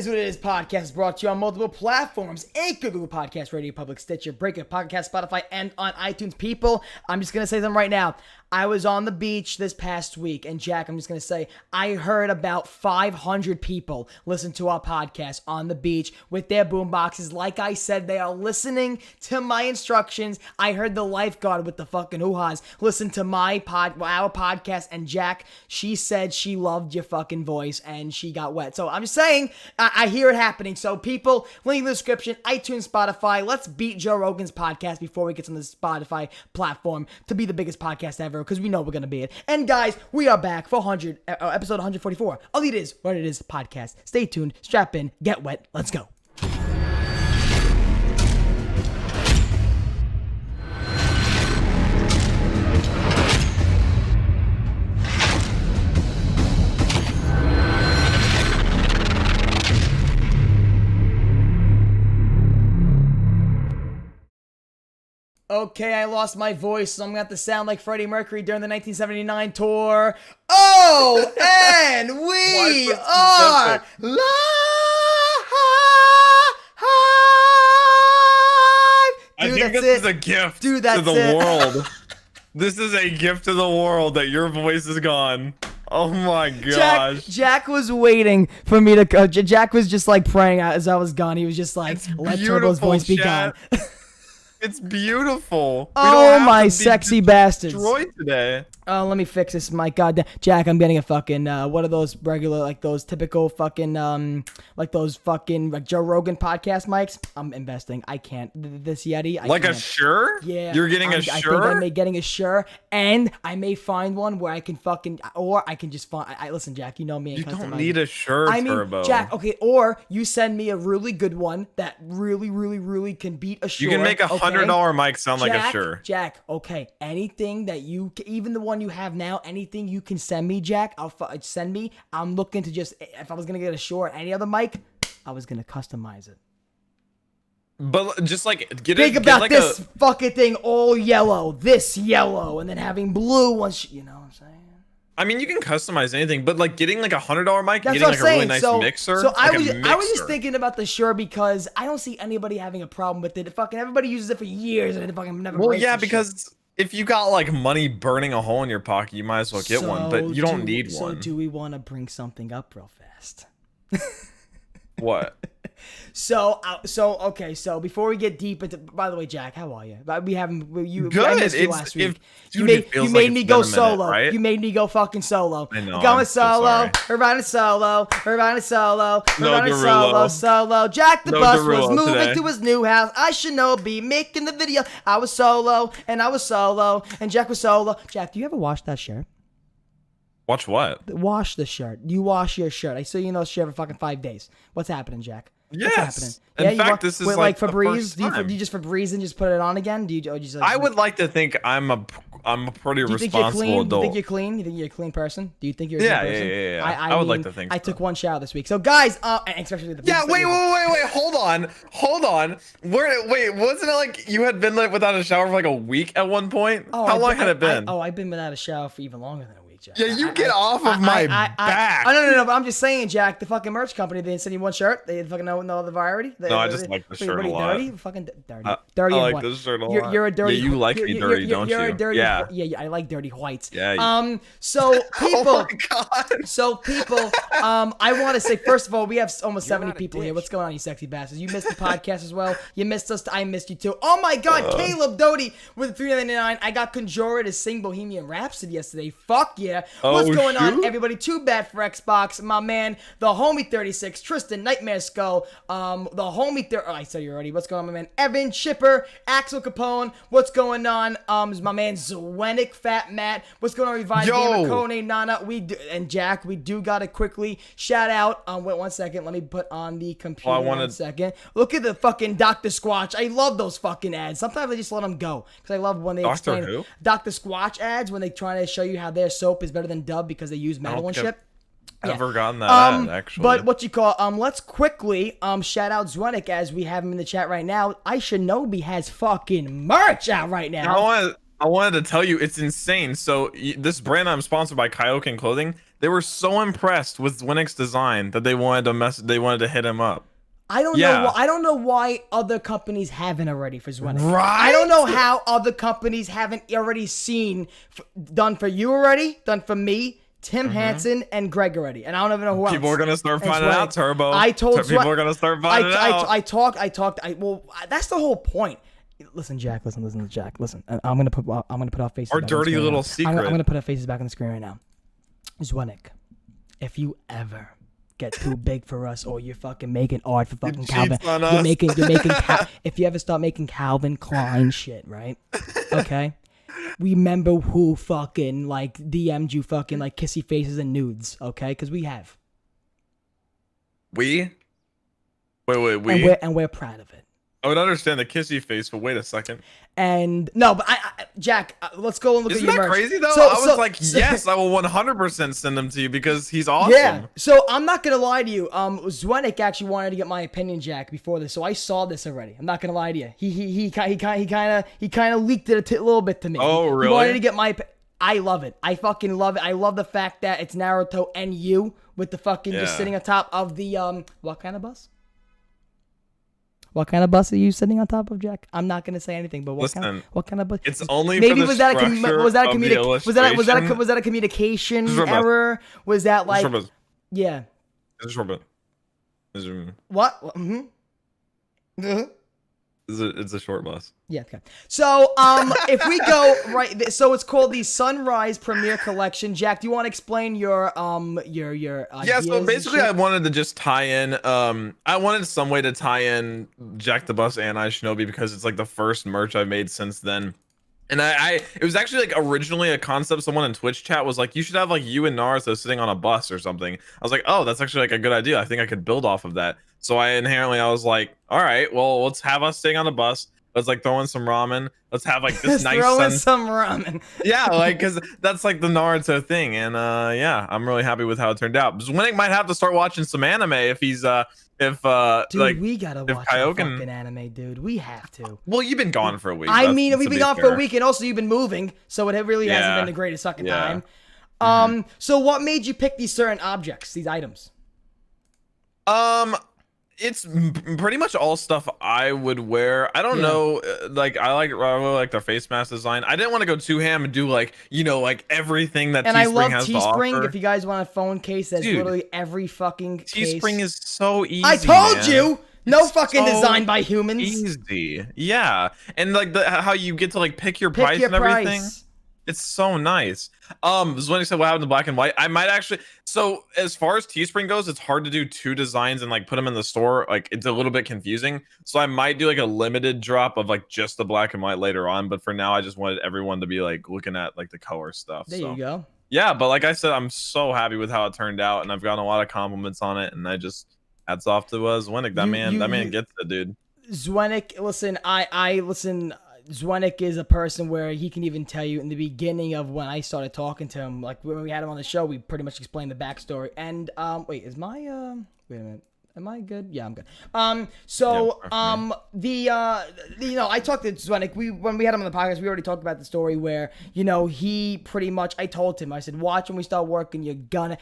is what it is podcast is brought to you on multiple platforms: Anchor, Google Podcast, Radio Public, Stitcher, Breaker, Podcast, Spotify, and on iTunes. People, I'm just going to say them right now. I was on the beach this past week, and Jack, I'm just going to say, I heard about 500 people listen to our podcast on the beach with their boomboxes. Like I said, they are listening to my instructions. I heard the lifeguard with the fucking hoo-has listen to our podcast, and Jack, she said she loved your fucking voice, and she got wet. So I'm just saying, I hear it happening. So people, link in the description, iTunes, Spotify. Let's beat Joe Rogan's podcast before he gets on the Spotify platform to be the biggest podcast ever, because we know we're going to be it. And guys, we are back for episode 144. All it is, what it is, podcast. Stay tuned, strap in, get wet, let's go. Okay, I lost my voice, so I'm gonna have to sound like Freddie Mercury during the 1979 tour. Oh, and we are live! I think this is a gift to the world. This is a gift to the world that your voice is gone. Oh my gosh. Jack was waiting for me to... Jack was just like praying as I was gone. He was just like, let Turbo's voice be gone. It's beautiful. Oh, my sexy bastards. Destroyed today. Let me fix this mic. God, Jack, I'm getting a fucking, what are those regular, like those typical fucking, like those fucking, like Joe Rogan podcast mics? I'm investing. I can't. This Yeti, I like can't. A Shure? Yeah. You're getting a Shure? I think I may getting a Shure, and I may find one where I can fucking, or I can just find, listen, Jack, you know me. You don't need a Shure, Turbo. Jack, okay, or you send me a really good one that really can beat a Shure. You can make $100 mic sound like a Shure. Jack, okay, anything that you, even the one you have now, anything you can send me, Jack, send me. I'm looking to just, if I was going to get a Shure or any other mic, I was going to customize it. But just like, think about this fucking thing all yellow, this yellow, and then having blue ones, you know what I'm saying? I mean, you can customize anything, but like getting like $100 mic, that's getting like a really nice mixer. So I was just thinking about the Shure because I don't see anybody having a problem with it. Fucking everybody uses it for years and it fucking never. Well, yeah, because if you got like money burning a hole in your pocket, you might as well get one, but you don't need one. So do we want to bring something up real fast? What? So before we get deep into, by the way, Jack, how are you? Good. I missed you last week. You made me go solo. Right? You made me go fucking solo. I know. Going solo. We're riding solo. We're riding solo. We're riding solo. Solo. Jack the bus was moving to his new house. I should know, be making the video. I was solo, and Jack was solo. Jack, do you ever wash that shirt? Watch what? Wash the shirt. You wash your shirt. I saw you know shirt for fucking 5 days. What's happening, Jack? Yes. What's happening? In fact, this is like Febreze. Do you just Febreze and just put it on again? Do you just? Like, I would like to think I'm a pretty responsible adult. Do you think you're clean? You think you're a clean person? Do you think you're a clean person? Yeah. I would like to think. I took one shower this week. So guys, especially the. Yeah. Wait. Hold on. Wait. Wasn't it like you had been like without a shower for like a week at one point? How long had it been? I've been without a shower for even longer than a week. Jack. Yeah, you get off of my back. No, but I'm just saying, Jack, the fucking merch company, they sent you one shirt. They fucking know the variety. No, I just like the shirt a lot. Dirty? Fucking dirty. Dirty I and like this shirt a lot. You're a dirty. Yeah, you like me dirty, don't you? You're a dirty. Yeah. Yeah, I like dirty whites. Yeah. So people. Oh my God. So people. I want to say first of all, we have almost 70 people here. What's going on, you sexy bastards? You missed the podcast as well. You missed us. I missed you too. Oh my God, Caleb Doty with $3.99. I got Conjura to sing Bohemian Rhapsody yesterday. Fuck yeah. What's going on, everybody? Too bad for Xbox. My man, the homie 36, Tristan, Nightmare Skull, the homie I said you already. What's going on, my man? Evan, Chipper, Axel Capone. What's going on? Is my man Zwenick, Fat Matt. What's going on, Revive Gamer, Kone, Nana? And Jack, we do gotta quickly shout out. Wait 1 second. Let me put on the computer 1 second. Look at the fucking Dr. Squatch. I love those fucking ads. Sometimes I just let them go because I love when they explain Dr. Squatch ads when they try to show you how their soap is better than Dove because they use metal and shit. Never gotten that ad, actually. But let's quickly shout out Zwenick as we have him in the chat right now. I Shinobi has fucking merch out right now. I wanted to tell you it's insane. So this brand I'm sponsored by, Kaioken Clothing, they were so impressed with Zwinnick's design that they wanted to hit him up. I don't know. I don't know why other companies haven't already for Zwinnick. Right? I don't know how other companies haven't already seen done for you already, done for me, Tim Hansen, and Greg already. And I don't even know who else. People are gonna start finding out, Turbo. People are gonna start finding out. I talked. Well, that's the whole point. Listen, Jack. Listen, Jack. Listen. I'm gonna put our faces. Our dirty little secret. I'm gonna put our faces back on the screen right now. Zwinnick, if you ever get too big for us, or you're fucking making art for fucking Calvin, you're making if you ever start making Calvin Klein shit, right? Okay. Remember who fucking like DM'd you fucking like kissy faces and nudes, okay? Because we have. We? And we're proud of it. I would understand the kissy face, but wait a second. And no, but Jack, let's go and look at your merch. Isn't that crazy though? I was like, yes, I will 100% send them to you because he's awesome. Yeah. So I'm not gonna lie to you. Zwinnick actually wanted to get my opinion, Jack, before this, so I saw this already. I'm not gonna lie to you. He kind of leaked it a little bit to me. Oh, really? He wanted to get my. I love it. I fucking love it. I love the fact that it's Naruto and you with the fucking just sitting on top of the what kind of bus? What kind of bus are you sitting on top of, Jack? I'm not gonna say anything, but what kind of bus? It's only maybe for the was that a communication error? Was that like yeah? It's a short bus. What? Mm-hmm. It's a short bus. Yeah. Okay. So if we go right, so it's called the Sunrise Premiere Collection. Jack, do you want to explain your yeah? So basically, I wanted to just tie in. I wanted some way to tie in Jack the Bus and I Shinobi because it's like the first merch I've made since then. And it was actually like originally a concept. Someone in Twitch chat was like, you should have like you and Naruto sitting on a bus or something. I was like, oh, that's actually like a good idea. I think I could build off of that. So I was like, all right, well, let's have us sitting on a bus. Let's like throw in some ramen. Let's have like this nice throw in some ramen. Yeah, like because that's like the Naruto thing. And yeah, I'm really happy with how it turned out. Zwinnick might have to start watching some anime if he's dude, like we gotta watch fucking anime, dude. We have to. Well, you've been gone for a week. I mean, we've been gone for a week, and also you've been moving, so it really hasn't been the greatest fucking time. So what made you pick these certain objects, these items? It's pretty much all stuff I would wear. I don't know, like I really like their face mask design. I didn't want to go too ham and do like, you know, like everything that and Teespring has to offer. Teespring, if you guys want a phone case, that's literally every fucking case. Teespring is so easy. I told you. No fucking design by humans. Easy. Yeah. And like how you get to like pick your price and everything. It's so nice. When he said what happened to black and white, I might actually. So as far as Teespring goes, it's hard to do two designs and like put them in the store. Like it's a little bit confusing. So I might do like a limited drop of like just the black and white later on. But for now, I just wanted everyone to be like looking at like the color stuff. There you go. Yeah, but like I said, I'm so happy with how it turned out, and I've gotten a lot of compliments on it. And I just hats off to Zwinnick. That man gets it, dude. Zwinnick, listen, I listen. Zwinnick is a person where he can even tell you in the beginning of when I started talking to him, like when we had him on the show, we pretty much explained the backstory. And wait, is my wait a minute. Am I good? Yeah, I'm good. I talked to Zwinnick. When we had him on the podcast, we already talked about the story where, you know, he pretty much, I told him, I said, watch when we start working, you're gonna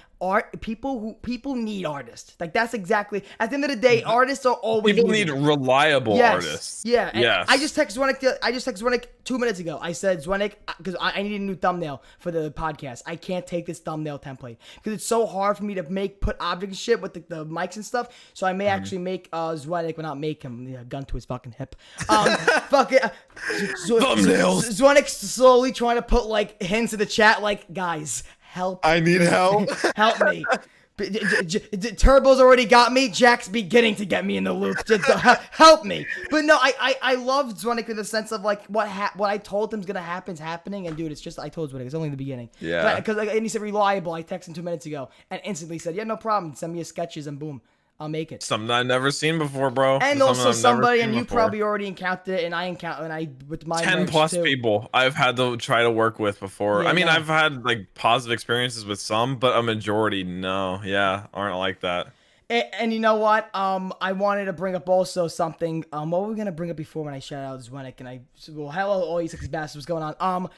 people need artists. Like that's exactly, at the end of the day, artists are always people need reliable artists. Yeah. Yes. I just texted Zwinnick 2 minutes ago. I said, Zwinnick, because I need a new thumbnail for the podcast. I can't take this thumbnail template because it's so hard for me to put object and shit with the mics and stuff. So I may actually make Zwinnick, but not make him, gun to his fucking hip. Thumbnails. Zwinnick's slowly trying to put like hints in the chat, like, guys, help. I need help. Help me. Turbo's already got me. Jack's beginning to get me in the loop. Help me. But no, I love Zwinnick in the sense of like what I told him's gonna happen is happening. And dude, it's just I told Zwinnick it's only the beginning. Yeah. Because and he said reliable. I texted him 2 minutes ago and instantly said, yeah, no problem. Send me your sketches and boom, I'll make it. Something I've never seen before, bro. And also somebody, and you probably already encountered it, and I with my 10 plus too. People I've had to try to work with before. Yeah, I mean, I've had like positive experiences with some, but a majority, aren't like that. And you know what? I wanted to bring up also something. What were we gonna bring up before when I shout out Zwinnick and hello all you six bastards, what's going on?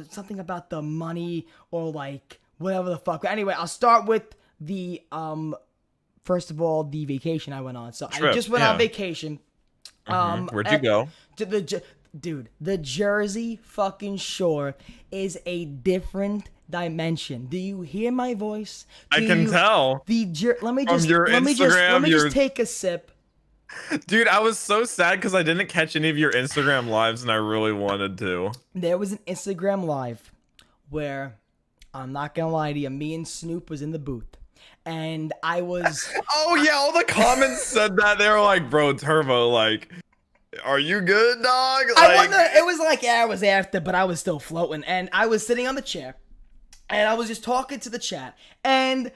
Something about the money or like. whatever the fuck. Anyway, I'll start with the first of all, the vacation I went on. So I just went on vacation. Where'd you go? To the Jersey fucking Shore is a different dimension. Do you hear my voice? I can tell. Let me just take a sip. Dude, I was so sad because I didn't catch any of your Instagram lives and I really wanted to. There was an Instagram live where, I'm not gonna lie to you, me and Snoop was in the booth. And I was... Oh, yeah, all the comments said that. They were like, bro, Turbo, like, are you good, dog? Like... It was like hours after, but I was still floating. And I was sitting on the chair, and I was just talking to the chat. And,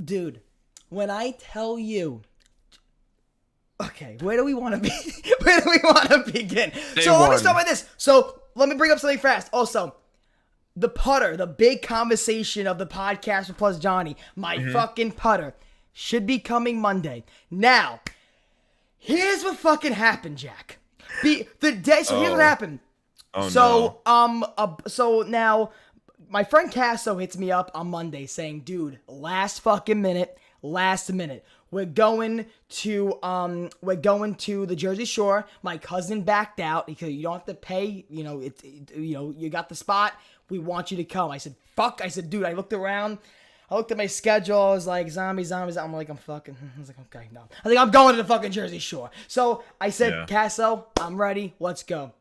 dude, when I tell you... Okay, where do we want to be? Where do we want to begin? Let me start with this. So, let me bring up something fast. Also, the putter, the big conversation of the podcast with Plus Johnny, my fucking putter, should be coming Monday. Now, here's what fucking happened, Jack. Here's what happened. So now, my friend Casso hits me up on Monday saying, dude, last minute, we're going to the Jersey Shore. My cousin backed out because you don't have to pay. You got the spot. We want you to come. I said, fuck. I said, dude, I looked around. I looked at my schedule. I was like, zombies. I'm like, I was like, okay, no. I think I'm going to the fucking Jersey Shore. So I said, Casso, I'm ready. Let's go.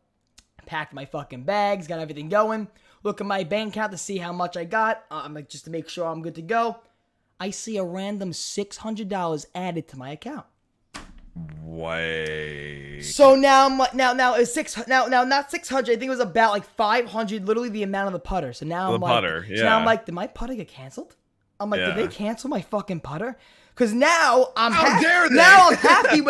Packed my fucking bags. Got everything going. Look at my bank account to see how much I got. Like, just to make sure I'm good to go. I see a random $600 added to my account. Wait. So now I'm like, now it's not 600. I think it was about like 500, literally the amount of the putter. So now I'm like, did my putter get canceled? I'm like, did they cancel my fucking putter? Because now I'm happy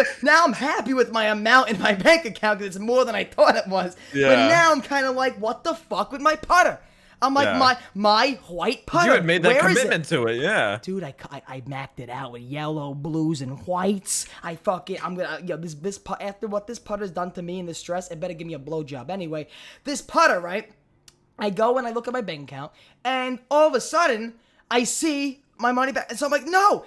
with my amount in my bank account because it's more than I thought it was. Yeah. But now I'm kind of like, what the fuck with my putter? I'm like, my white putter. You had made that commitment to it, yeah. Dude, I mapped it out with yellow, blues, and whites. After what this putter's done to me and the stress, it better give me a blowjob. Anyway, this putter, right? I go and I look at my bank account, and all of a sudden, I see my money back. And so I'm like, no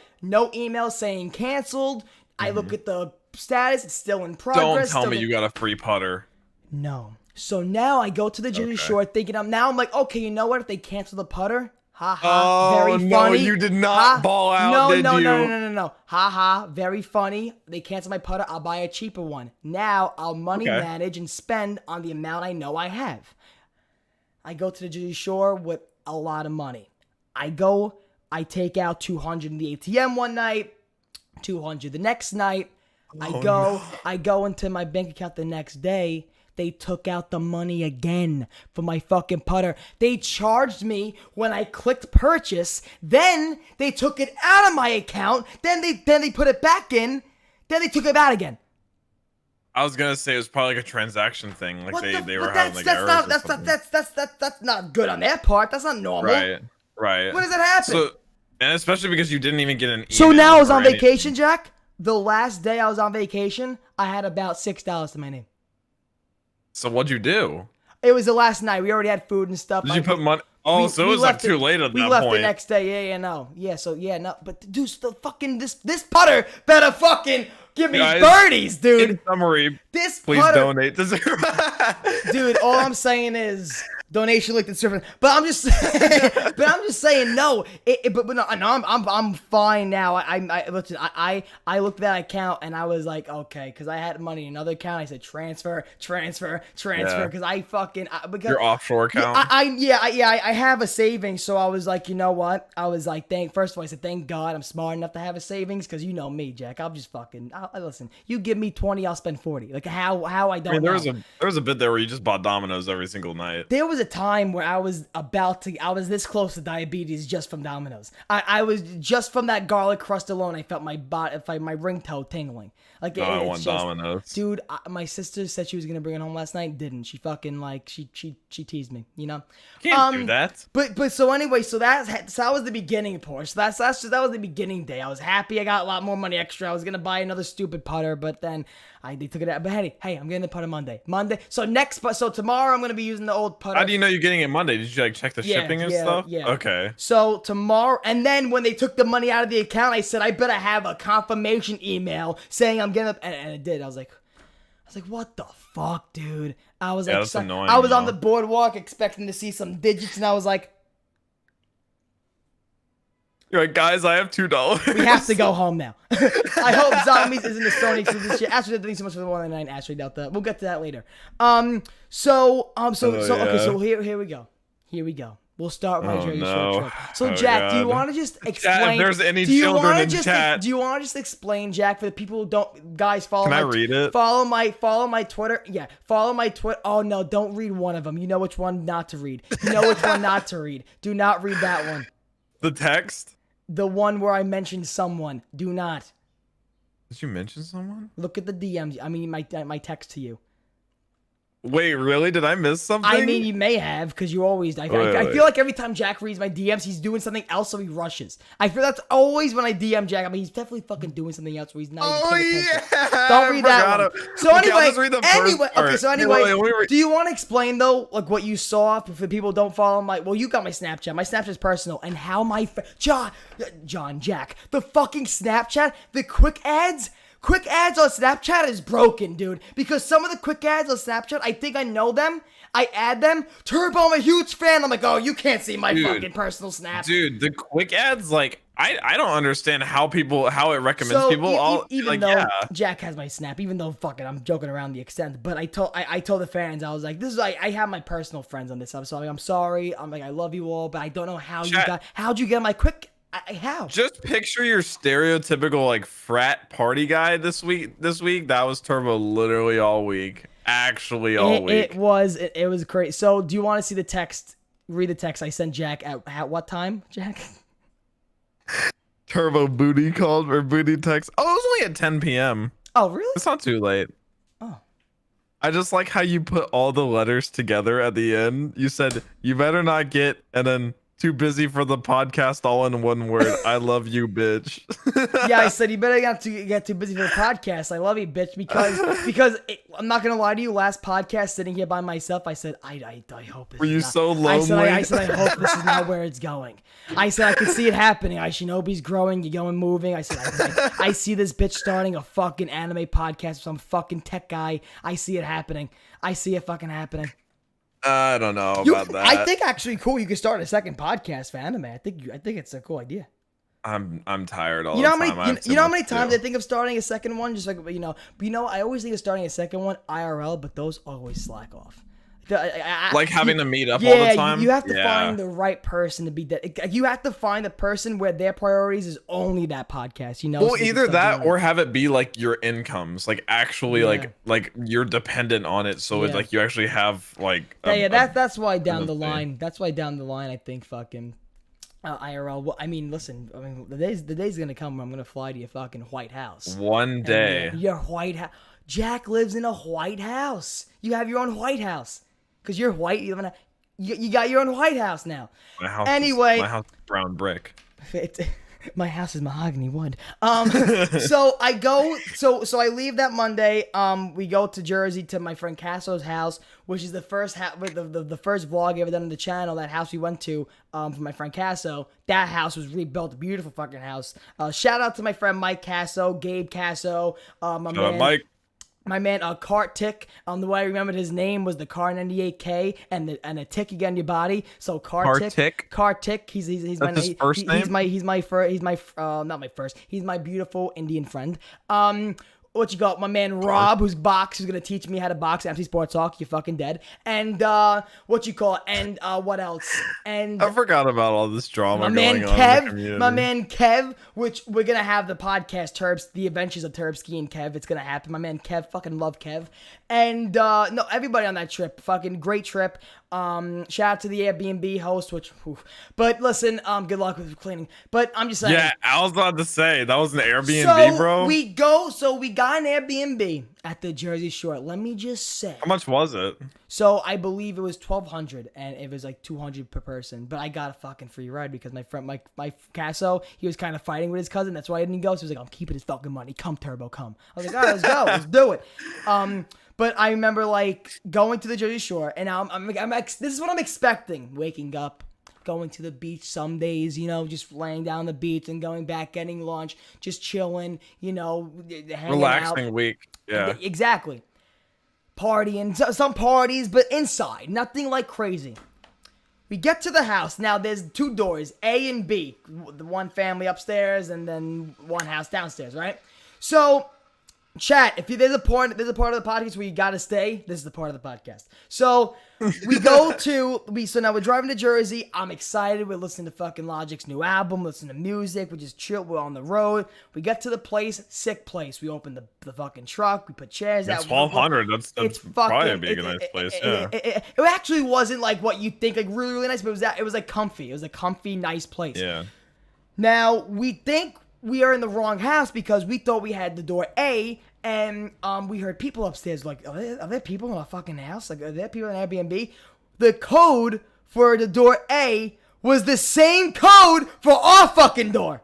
email saying canceled. I look at the status, it's still in progress. Don't tell me you got a free putter. No. So now I go to the Jersey Shore thinking I'm like, okay, you know what? If they cancel the putter, very funny. No, you did not ball out, did you? No. Very funny. They cancel my putter, I'll buy a cheaper one. Now I'll money manage and spend on the amount I know I have. I go to the Jersey Shore with a lot of money. I take out 200 in the ATM one night, 200 the next night. I go into my bank account the next day. They took out the money again for my fucking putter. They charged me when I clicked purchase. Then they took it out of my account. Then they put it back in. Then they took it out again. I was gonna say it was probably like a transaction thing. Like they were having like errors. That's not good on their part. That's not normal. Right. When does that happen? So, and especially because you didn't even get an email. So now I was on vacation, Jack. The last day I was on vacation, I had about $6 to my name. So what'd you do? It was the last night. We already had food and stuff. Did you put money? Oh, so it was like too late at that point. We left the next day. Yeah. But dude, the fucking this putter better fucking give me birdies, dude. In summary, please donate to Zero. Dude, all I'm saying is donation link to Surfer. But I'm just saying no. But no, I'm fine now. I looked at that account and I was like, okay, because I had money in another account. I said transfer because because your offshore account. I have a savings, so I was like, you know what? I was like, first of all, I said thank God I'm smart enough to have a savings because you know me, Jack. I'll just fucking listen. You give me 20, I'll spend 40. Like how I don't. I mean, there was a bit there where you just bought Domino's every single night. There was a time where I was this close to diabetes just from Domino's. I was just from that garlic crust alone. I felt my ring toe tingling. Like I want Domino's, dude. My sister said she was gonna bring it home last night. Didn't she? Fucking like she teased me. You know. Can't do that. But so anyway, so that was the beginning part. So that was the beginning day. I was happy. I got a lot more money extra. I was gonna buy another stupid putter, but then they took it out. But hey, I'm getting the putter Monday. So tomorrow I'm gonna be using the old putter. do you know you're getting it Monday? Did you like check the shipping and stuff? Yeah. Okay. So tomorrow, and then when they took the money out of the account, I said I better have a confirmation email saying I'm getting up, and it did. I was like, what the fuck, dude? I was like, that's annoying, I was on the boardwalk expecting to see some digits, and I was like, you're like, guys, I have $2. we have to go home now. I hope Zombies isn't a Sony exclusive this year. Ashley, thanks so much for the 199. Ashley, doubt that. We'll get to that later. Okay, so here we go. We'll start my Jersey Shore trip. So, Jack, do you want to just explain? If there's any children in chat, do you want to just explain, Jack, for the people who don't? Guys, follow. Can I read it? Follow my Twitter. Yeah, follow my Twitter. Oh no, don't read one of them. You know which one not to read. You know which one not to read. Do not read that one. The text. The one where I mentioned someone. Do not. Did you mention someone? Look at the DMs. I mean, my text to you. Wait, really? Did I miss something? I mean, you may have, because you always... I feel like every time Jack reads my DMs, he's doing something else, so he rushes. I feel that's always when I DM Jack. I mean, he's definitely fucking doing something else where he's not even paying attention. Don't read that one. So anyway, do you want to explain, though, like what you saw for people who don't follow my... Well, you got my Snapchat. My Snapchat's personal, and how my... Jack, the fucking Snapchat, the quick ads... Quick ads on Snapchat is broken, dude. Because some of the quick ads on Snapchat, I think I know them. I add them. Turbo, I'm a huge fan. I'm like, oh, you can't see my fucking personal snap. Dude, the quick ads, like, I don't understand how it recommends people. Even though Jack has my snap, even though fucking I'm joking around the extent, but I told the fans, I was like, this is like, I have my personal friends on this. So I'm sorry. I'm like, I love you all, but I don't know how'd you get my quick. How? Just picture your stereotypical like frat party guy this week. That was Turbo literally all week. Actually all week. It was crazy. So do you want to see the text? Read the text I sent Jack at what time, Jack? Turbo booty called or booty text. Oh, it was only at 10 p.m. Oh, really? It's not too late. Oh. I just like how you put all the letters together at the end. You said, you better not get, and then too busy for the podcast all in one word. I love you, bitch. Yeah, I said you better not to get too busy for the podcast. I love you, bitch, because I'm not gonna lie to you. Last podcast, sitting here by myself, I said I hope. This Were you not, so lonely? I said I hope this is not where it's going. I said I could see it happening. Shinobi's growing, you're going moving. I said I see this bitch starting a fucking anime podcast with some fucking tech guy. I see it happening. I see it fucking happening. I don't know about that. I think actually cool. You could start a second podcast for anime. I think it's a cool idea. I'm tired all the time. You know how many times I think of starting a second one? Just like I always think of starting a second one IRL, but those always slack off. Like having to meet up all the time. You have to find the right person to be that. You have to find the person where their priorities is only that podcast. Well, so either that or have it be like your incomes, like actually like you're dependent on it. So it's like you actually have like. That's why down the line. That's why down the line I think fucking. IRL. Well, I mean, listen. I mean, the day's gonna come where I'm gonna fly to your fucking White House. One day. Your White House. Jack lives in a White House. You have your own White House. Because you're white, you got your own White House now. My house is brown brick. My house is mahogany wood. So I go. So I leave that Monday. We go to Jersey to my friend Casso's house, which is the first the first vlog ever done on the channel. That house we went to for my friend Casso. That house was rebuilt, a beautiful fucking house. Shout out to my friend Mike Casso, Gabe Casso, Mike. My man, Cart Tick. The way I remembered his name was the Car 98K and a tick you get in your body. So Car Tick. He's my first name. He's my not my first. He's my beautiful Indian friend. What you got? My man Rob, who's gonna teach me how to box MC Sports Talk. You're fucking dead. And what you call it? And what else? And I forgot about all this drama on in the community. My man Kev, which we're gonna have the podcast The Adventures of Turbsky and Kev. It's gonna happen. My man Kev, fucking love Kev. And no, everybody on that trip, fucking great trip. Shout out to the Airbnb host, but listen, good luck with cleaning. But I'm just saying. Yeah, I was about to say that was an Airbnb, bro. We got got an Airbnb at the Jersey Shore. Let me just say. How much was it? So I believe it was $1,200, and it was like $200 per person. But I got a fucking free ride because my friend, my Casso, he was kind of fighting with his cousin. That's why I didn't go. So he was like, "I'm keeping his fucking money. Come, Turbo, come." I was like, "All right, let's go, let's do it." But I remember like going to the Jersey Shore, and this is what I'm expecting: waking up, going to the beach some days, you know, just laying down the beach and going back, getting lunch, just chilling, you know, hanging relaxing out. week. Yeah, exactly. Partying, some parties, but inside, nothing like crazy. We get to the house. Now there's 2 doors, A and B. The one family upstairs and then one house downstairs, right? So, chat, if there's a part of the podcast where you gotta stay, this is the part of the podcast. So we so now we're driving to Jersey. I'm excited. We're listening to fucking Logic's new album, listening to music. We just chill. We're on the road. We get to the place, sick place. We open the fucking truck. We put chairs out. It's 1,200. That's probably a nice place. Yeah. It actually wasn't like what you think, like really, really nice, but it was like comfy. It was a comfy, nice place. Yeah. Now we think we are in the wrong house because we thought we had the door A, and we heard people upstairs like, are there people in a fucking house? Like, are there people in Airbnb? The code for the door A was the same code for our fucking door.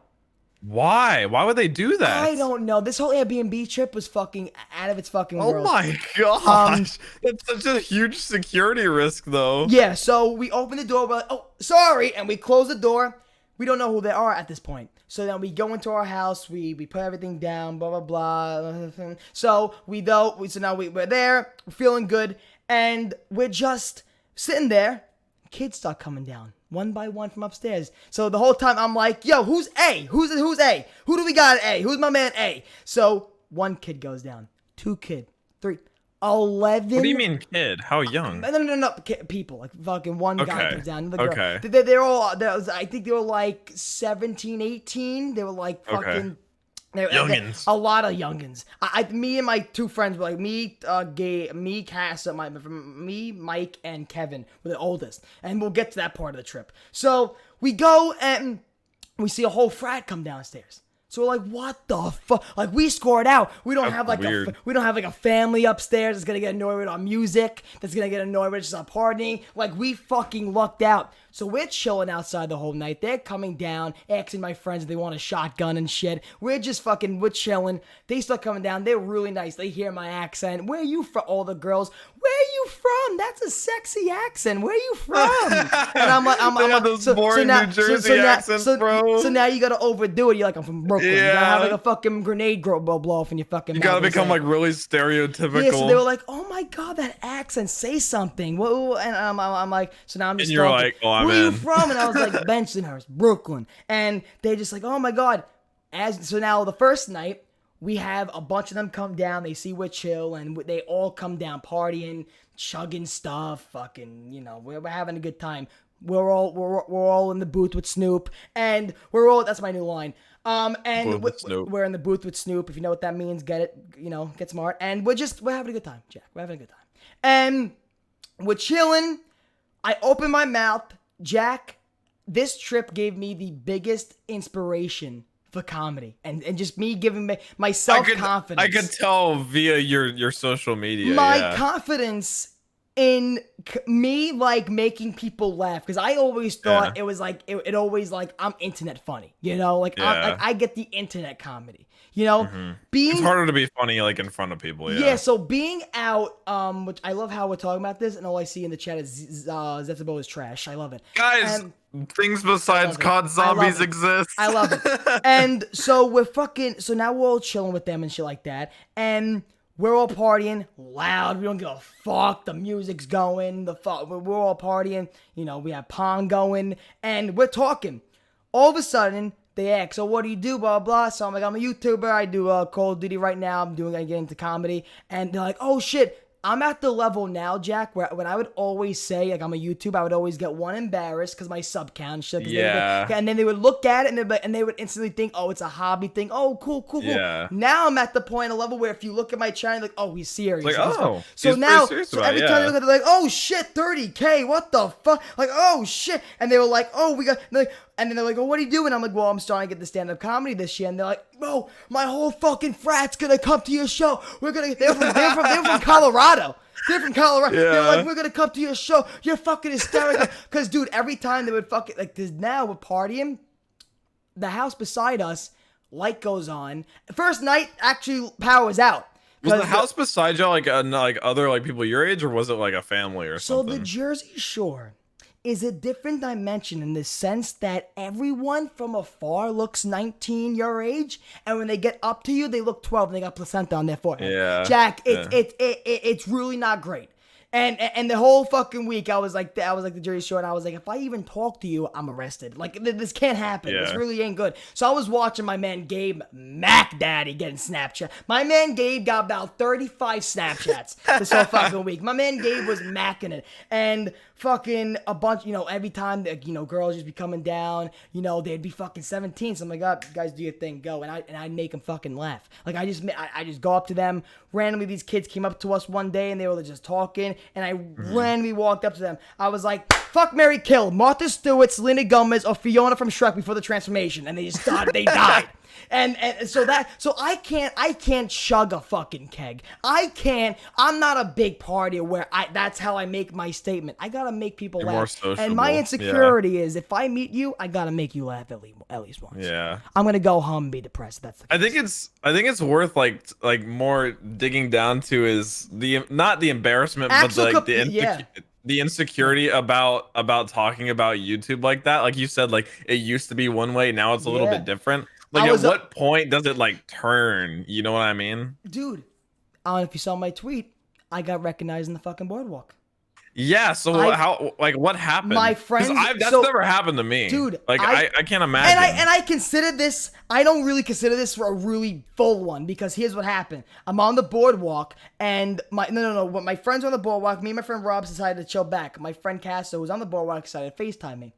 Why? Why would they do that? I don't know. This whole Airbnb trip was fucking out of its fucking world. Oh my gosh. That's such a huge security risk, though. Yeah, so we open the door. We're like, oh, sorry. And we close the door. We don't know who they are at this point. So then we go into our house, we put everything down, blah, blah, blah. So we're there, we're feeling good, and we're just sitting there. Kids start coming down, one by one from upstairs. So the whole time I'm like, yo, who's A? Who's A? Who do we got at A? Who's my man A? So 1 kid goes down, 2 kid, 3, 11. What do you mean kid? How young? No. People. Like fucking one guy comes down. Another girl. Okay. They're all, I think they were like 17, 18. They were like fucking. Youngins. A lot of youngins. Me and my 2 friends were like, Cass, me, Mike, and Kevin were the oldest. And we'll get to that part of the trip. So we go and we see a whole frat come downstairs. So we're like, what the fuck? Like, we scored out. We don't have like a family upstairs that's gonna get annoyed with our music, that's gonna get annoyed with just our partying. Like, we fucking lucked out. So we're chilling outside the whole night. They're coming down, asking my friends if they want a shotgun and shit. We're chilling. They start coming down. They're really nice. They hear my accent. Where are you from? All the girls, where are you from? That's a sexy accent. Where are you from? And I'm like, New Jersey accents, bro. So now you gotta overdo it. You're like, I'm from Brooklyn. Yeah. You gotta have like a fucking grenade blow off in your fucking mouth. You gotta become like really stereotypical. Yeah, so they were like, oh my god, that accent, say something. Whoa. And I'm like, so now I'm just and you're talking. Like, oh, I'm where are you in. from? And I was like, Bensonhurst, Brooklyn. And they're just like, oh my god. So now the first night, we have a bunch of them come down. They see we're chill, and they all come down partying, chugging stuff, fucking, you know, we're having a good time. We're all in the booth with Snoop, and that's my new line. And we're in the booth with Snoop. If you know what that means, get it, you know, get smart. And we're having a good time, Jack. We're having a good time. And we're chilling. I open my mouth. Jack, this trip gave me the biggest inspiration for comedy, and just me giving my self-confidence. I could tell via your social media. My confidence in me, like, making people laugh, because I always thought it was like it always like I'm internet funny, you know, like I get the internet comedy, you know. It's harder to be funny like in front of people. So being out, which I love how we're talking about this, and all I see in the chat is Zetsubo is trash. I love it, guys. Things besides COD zombies exist. I love it. And so so now we're all chilling with them and shit like that, and we're all partying loud. We don't give a fuck. The music's going. We're all partying. You know, we have Pong going, and we're talking. All of a sudden, they ask, so what do you do, blah, blah. So I'm like, I'm a YouTuber. I do Call of Duty right now. I get into comedy. And they're like, oh, shit. I'm at the level now, Jack, where when I would always say, like, I'm a YouTuber, I would always get one embarrassed because my sub count and shit. And then they would look at it and they would instantly think, oh, it's a hobby thing. Oh, cool. Yeah. Now I'm at the point, a level where if you look at my channel, like, oh, he's serious. Like, oh, so now, so every time they look at it, they're like, oh, shit, 30K, what the fuck? Like, oh, shit. And they were like, oh, and then they're like, oh, what are you doing? I'm like, well, I'm starting to get the stand-up comedy this year. And they're like, bro, my whole fucking frat's gonna come to your show. They're from Colorado. They're from Colorado. Yeah. They're like, we're gonna come to your show. You're fucking hysterical. Cause dude, every time they would fucking like this now we're partying. The house beside us, light goes on. First night, actually, power was out. Was the house beside y'all like other like people your age, or was it like a family or something? So the Jersey Shore is a different dimension in the sense that everyone from afar looks 19 your age, and when they get up to you, they look 12 and they got placenta on their forehead. Yeah, Jack, it's really not great. And the whole fucking week, I was like the Jersey Shore, and I was like, if I even talk to you, I'm arrested. Like, this can't happen. Yeah. This really ain't good. So I was watching my man Gabe Mac Daddy getting Snapchat. My man Gabe got about 35 Snapchats this whole fucking week. My man Gabe was macking it. And fucking a bunch, every time, girls just be coming down, they'd be fucking 17. So I'm like, oh, guys, do your thing, go. And I'd make them fucking laugh. Like, I just go up to them. Randomly, these kids came up to us one day, and they were just talking. And I randomly walked up to them. I was like, fuck, marry, kill Martha Stewart, Selena Gomez, or Fiona from Shrek before the transformation. And they just started, they died. And so I can't chug a fucking keg. I'm not a big partier where that's how I make my statement. I gotta make people You're laugh. more sociable. And my insecurity is if I meet you, I gotta make you laugh at least once. Yeah. I'm gonna go home and be depressed. That's the case. I think it's worth like more digging down to is not the embarrassment, but like the insecurity about talking about YouTube like that. Like you said, like it used to be one way, now it's a little bit different. Like at what point does it like turn? You know what I mean? Dude, I don't know if you saw my tweet. I got recognized in the fucking boardwalk. Yeah, so what happened? My friends, that's never happened to me, dude. Like I can't imagine. And I consider this. I don't really consider this for a really full one because here's what happened. I'm on the boardwalk and my friends are on the boardwalk. Me and my friend Rob decided to chill back. My friend Casso, who's on the boardwalk, decided to FaceTime me.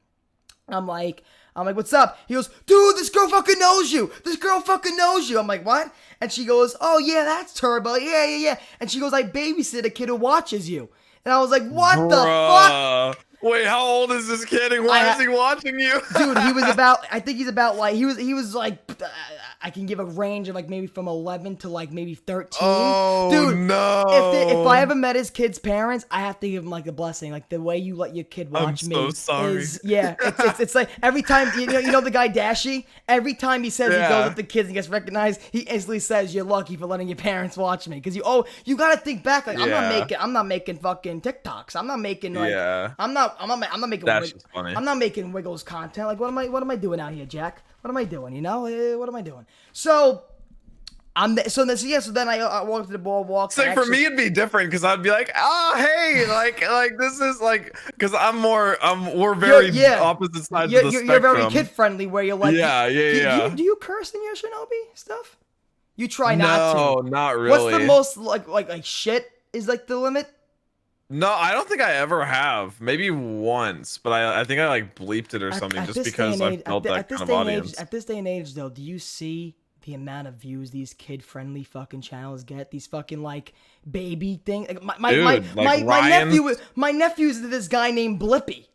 I'm like, what's up? He goes, dude, this girl fucking knows you. This girl fucking knows you. I'm like, what? And she goes, oh yeah, that's Turbo. Yeah. And she goes, I babysit a kid who watches you. And I was like, what the fuck? Wait, how old is this kid and why is he watching you? Dude, he was like, I can give a range of like maybe from 11 to like maybe 13. Oh, dude, no. If I ever met his kid's parents, I have to give him like a blessing. Like the way you let your kid watch me. I'm so sorry. It's like every time, you know the guy Dashy? Every time he says he goes up to kids and gets recognized, he instantly says, you're lucky for letting your parents watch me. Because you got to think back. Like I'm not making fucking TikToks. I'm not making like, I'm not making funny. I'm not making Wiggles content. Like what am I doing out here, Jack? What am I doing? What am I doing? So so then I walked to the boardwalk. So for me it'd be different because I'd be like, oh hey, like this is like because we're very opposite sides of the spectrum. You're very kid friendly where you're like Do you curse in your Shinobi stuff? You try not to. No, not really. What's the most like shit is like the limit? No, I don't think I ever have. Maybe once, but I think I like bleeped it or something just because I felt that kind of audience. At this day and age, though, do you see the amount of views these kid-friendly fucking channels get? These fucking like baby thing. Like, my nephew's into this guy named Blippy.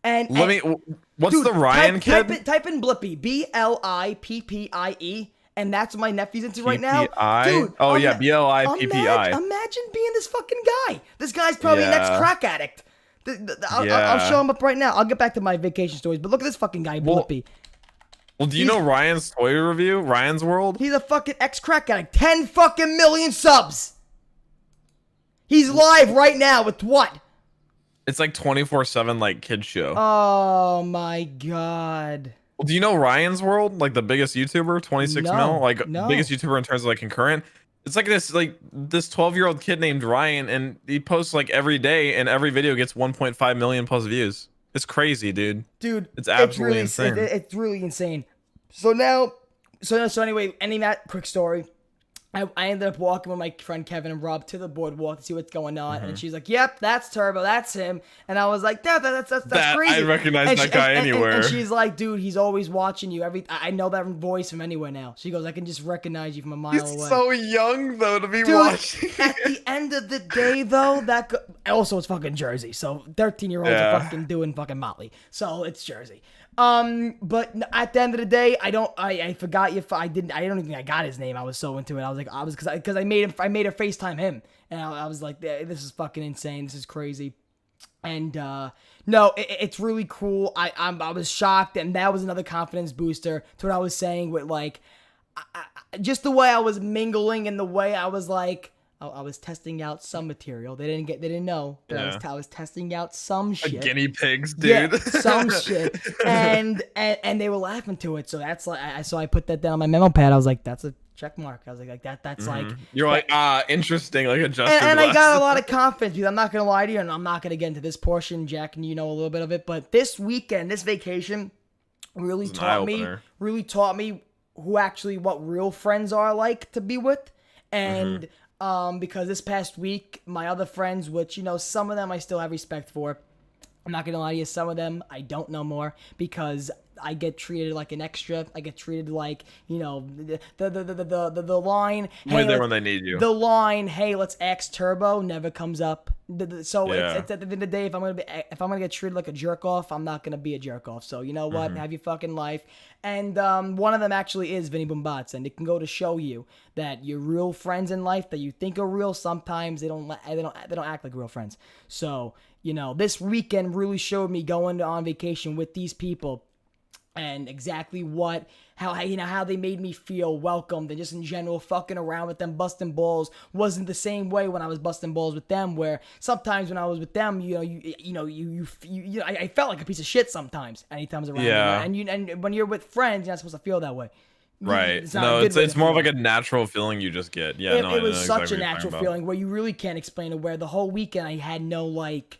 What's the Ryan kid? Type in Blippy, Blippie. And that's what my nephew's into right now. Dude, BLIPPI. Imagine being this fucking guy. This guy's probably an ex-crack addict. I'll show him up right now. I'll get back to my vacation stories, but look at this fucking guy, Blippy. Well, do you know Ryan's toy review? Ryan's World? He's a fucking ex-crack addict. 10 fucking million subs. He's live right now with what? It's like 24/7 like kid show. Oh my god. Do you know Ryan's World? Like the biggest YouTuber, 26 mil? Like biggest YouTuber in terms of like concurrent? It's like this 12-year-old kid named Ryan, and he posts like every day, and every video gets 1.5 million plus views. It's crazy, dude. Dude, it's absolutely insane. It's really insane. So anyway, ending that quick story. I ended up walking with my friend Kevin and Rob to the boardwalk to see what's going on, and she's like, "Yep, that's Turbo, that's him." And I was like, "That's crazy." I recognize that guy anywhere. And she's like, "Dude, he's always watching you. I know that voice from anywhere now." She goes, "I can just recognize you from a mile away." He's so young though to be watching. At the end of the day, though, also it's fucking Jersey, so 13-year-olds are fucking doing fucking Motley, so it's Jersey. But at the end of the day, I forgot if I didn't. I don't even think I got his name. I was so into it. Because I made her FaceTime him, and I was like, this is fucking insane. This is crazy. And no, it's really cool. I was shocked, and that was another confidence booster to what I was saying with like, just the way I was mingling and the way I was like. I was testing out some material. They didn't know that I was testing out some shit. Guinea pigs, dude. Yeah, some shit. And they were laughing to it. So that's like, I put that down on my memo pad. I was like, that's a check mark. I was like that's like. You're like, interesting, like adjusted. And I got a lot of confidence because I'm not gonna lie to you, and I'm not gonna get into this portion, Jack, and you know a little bit of it. But this weekend, this vacation, really taught me what real friends are like to be with, and. Because this past week, my other friends, which, you know, some of them I still have respect for. I'm not going to lie to you, some of them I don't know more because I get treated like an extra. I get treated like, you know, the line. Hey, there when they need you. The line, hey, let's X Turbo never comes up. So it's at the end of the day, if I'm gonna get treated like a jerk off, I'm not gonna be a jerk off. So you know what? Have your fucking life. And one of them actually is Vinny Bombats, and it can go to show you that your real friends in life that you think are real, sometimes they don't act like real friends. So you know, this weekend really showed me going on vacation with these people. And exactly how they made me feel welcomed, and just in general fucking around with them, busting balls wasn't the same way when I was busting balls with them. Where sometimes when I was with them, I felt like a piece of shit sometimes. Anytime I was around them. And when you're with friends, you're not supposed to feel that way. Right. It's more of like a natural feeling you just get. Yeah. It was such a natural feeling where you really can't explain it. Where the whole weekend I had no like,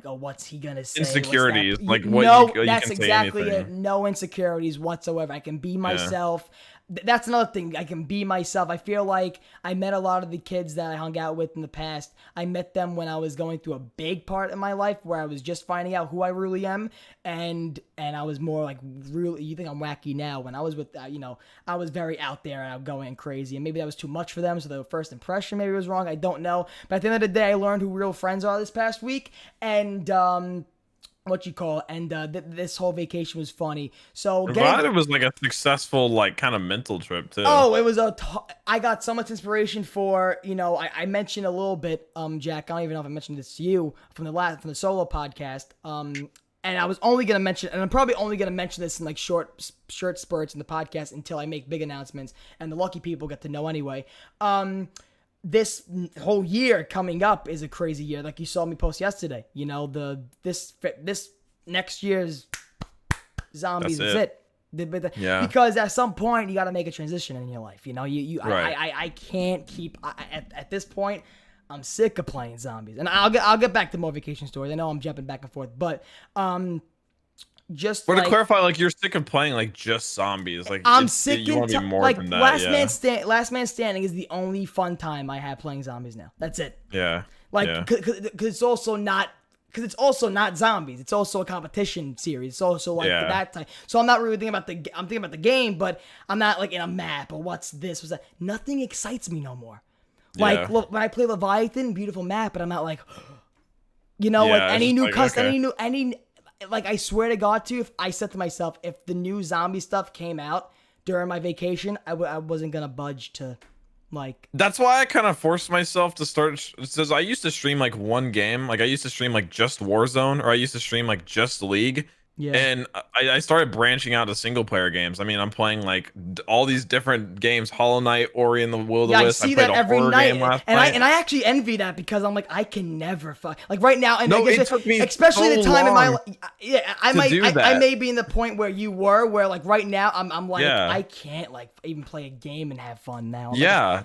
oh, what's he gonna say? Insecurities, you that's can exactly it. No insecurities whatsoever. I can be myself. That's another thing. I can be myself. I feel like I met a lot of the kids that I hung out with in the past. I met them when I was going through a big part in my life where I was just finding out who I really am, and I was more like, really, you think I'm wacky now? When I was with, I was very out there and I'm going crazy, and maybe that was too much for them. So the first impression maybe was wrong. I don't know. But at the end of the day, I learned who real friends are this past week, and this whole vacation was funny. So it was like a successful, like, kind of mental trip too. Oh, it was I got so much inspiration for, I mentioned a little bit, Jack, I don't even know if I mentioned this to you from the solo podcast. And I was only going to mention, and I'm probably only going to mention this in like short spurts in the podcast until I make big announcements and the lucky people get to know anyway. This whole year coming up is a crazy year. Like you saw me post yesterday, this next year's zombies is it. Because at some point you got to make a transition in your life. Right. I can't keep, at this point, I'm sick of playing zombies. And I'll get back to more vacation stories. I know I'm jumping back and forth, but, to clarify, like, you're sick of playing like just zombies. Like, I'm sick you want to be more like than that. Last Man Standing is the only fun time I have playing zombies now. That's it. Yeah. Because it's also not zombies. It's also a competition series. It's also like that type. So I'm not really thinking about I'm thinking about the game, but I'm not like in a map or what's this, what's that. Nothing excites me no more. Like when I play Leviathan, beautiful map, but I'm not like, like any new custom, like, I swear to God, too, if I said to myself, if the new zombie stuff came out during my vacation, I wasn't going to budge to, like... That's why I kind of forced myself to start... Because I used to stream, like, one game. Like, I used to stream, like, just Warzone, or I used to stream, like, just League. Yeah. And I started branching out to single-player games. I mean, I'm playing, like, all these different games. Hollow Knight, Ori and the Will of the Wisp. I see that every night. And I actually envy that because I'm like, I can never fuck. Like, right now, and it took me especially so the time in my long life. Yeah, I may be in the point where you were, where, like, right now, I'm like, I can't, like, even play a game and have fun now.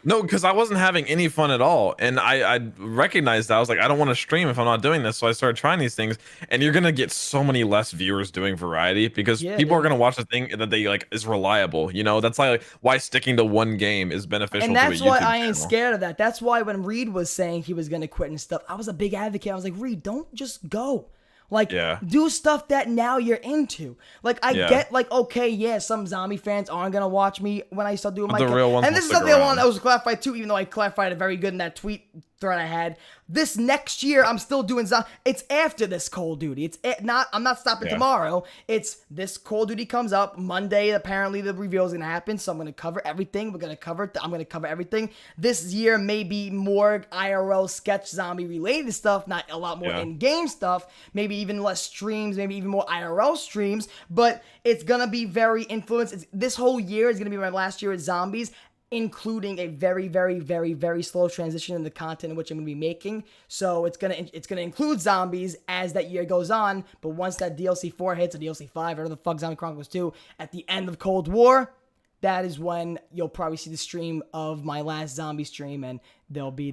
No, because I wasn't having any fun at all. And I recognized that. I was like, I don't want to stream if I'm not doing this. So I started trying these things. And you're going to get so many less viewers doing variety because people are going to watch the thing that they like is reliable. That's like why sticking to one game is beneficial. And that's to a why YouTube I ain't channel. Scared of that. That's why when Reed was saying he was going to quit and stuff, I was a big advocate. I was like, Reed, don't just go. Like, do stuff that now you're into. Like, I get, like, okay, some zombie fans aren't going to watch me when I start doing my... real ones and this is something I was clarified, too, even though I clarified it very good in that tweet thread I had. This next year, I'm still doing it's after this Call of Duty. I'm not stopping tomorrow. It's this Call of Duty comes up Monday. Apparently, the reveal is gonna happen, so I'm gonna cover everything. I'm gonna cover everything. This year may be more IRL sketch zombie related stuff, not a lot more in-game stuff. Maybe even less streams. Maybe even more IRL streams. But it's gonna be very influenced. This whole year is gonna be my last year with zombies, including a very, very, very, very slow transition in the content in which I'm going to be making. So it's gonna include zombies as that year goes on. But once that DLC 4 hits, or DLC 5, or whatever the fuck, Zombie Chronicles 2, at the end of Cold War, that is when you'll probably see the stream of my last zombie stream, and that'll be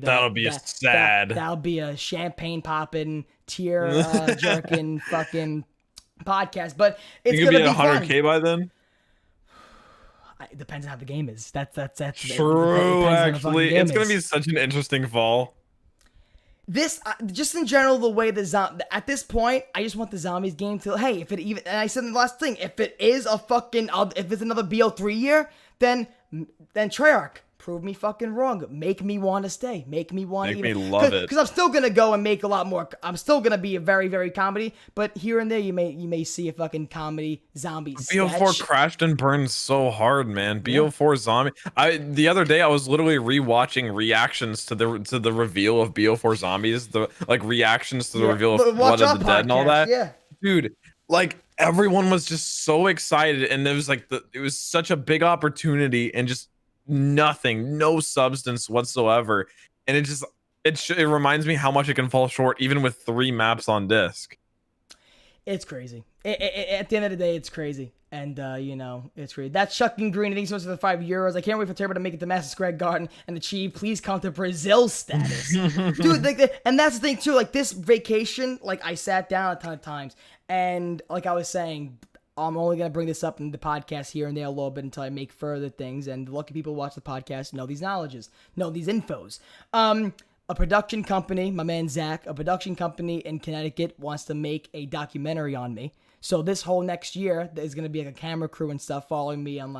sad. That'll be a champagne popping, tear jerking fucking podcast. But it's gonna be 100K by then. It depends on how the game is. That's true. Actually, it's gonna be such an interesting fall. This just in general, the way at this point, I just want the zombies game to, hey, if it even, and I said in the last thing, if it is if it's another BO3 year, then Treyarch, prove me fucking wrong. Make me want to stay. Make me love it. Because I'm still gonna go and make a lot more. I'm still gonna be a very, very comedy. But here and there, you may see a fucking comedy zombie. BO4 crashed and burned so hard, man. BO4 zombie. The other day I was literally rewatching reactions to the reveal of BO4 zombies. The reactions to the reveal of Blood of the Dead and all that. Yeah, dude. Everyone was just so excited, and it was such a big opportunity, and just no substance whatsoever, and it reminds me how much it can fall short even with 3 maps on disc. It's crazy. At the end of the day, it's crazy, and it's crazy. That's Chucking Green. Thanks so much for the €5. I can't wait for Turbo to make it to Madison Square Garden and achieve please come to Brazil status, dude. And that's the thing too. This vacation, I sat down a ton of times, and I was saying, I'm only going to bring this up in the podcast here and there a little bit until I make further things. And the lucky people who watch the podcast know these knowledges, know these infos. A production company, my man Zach, a production company in Connecticut wants to make a documentary on me. So this whole next year, there's going to be a camera crew and stuff following me on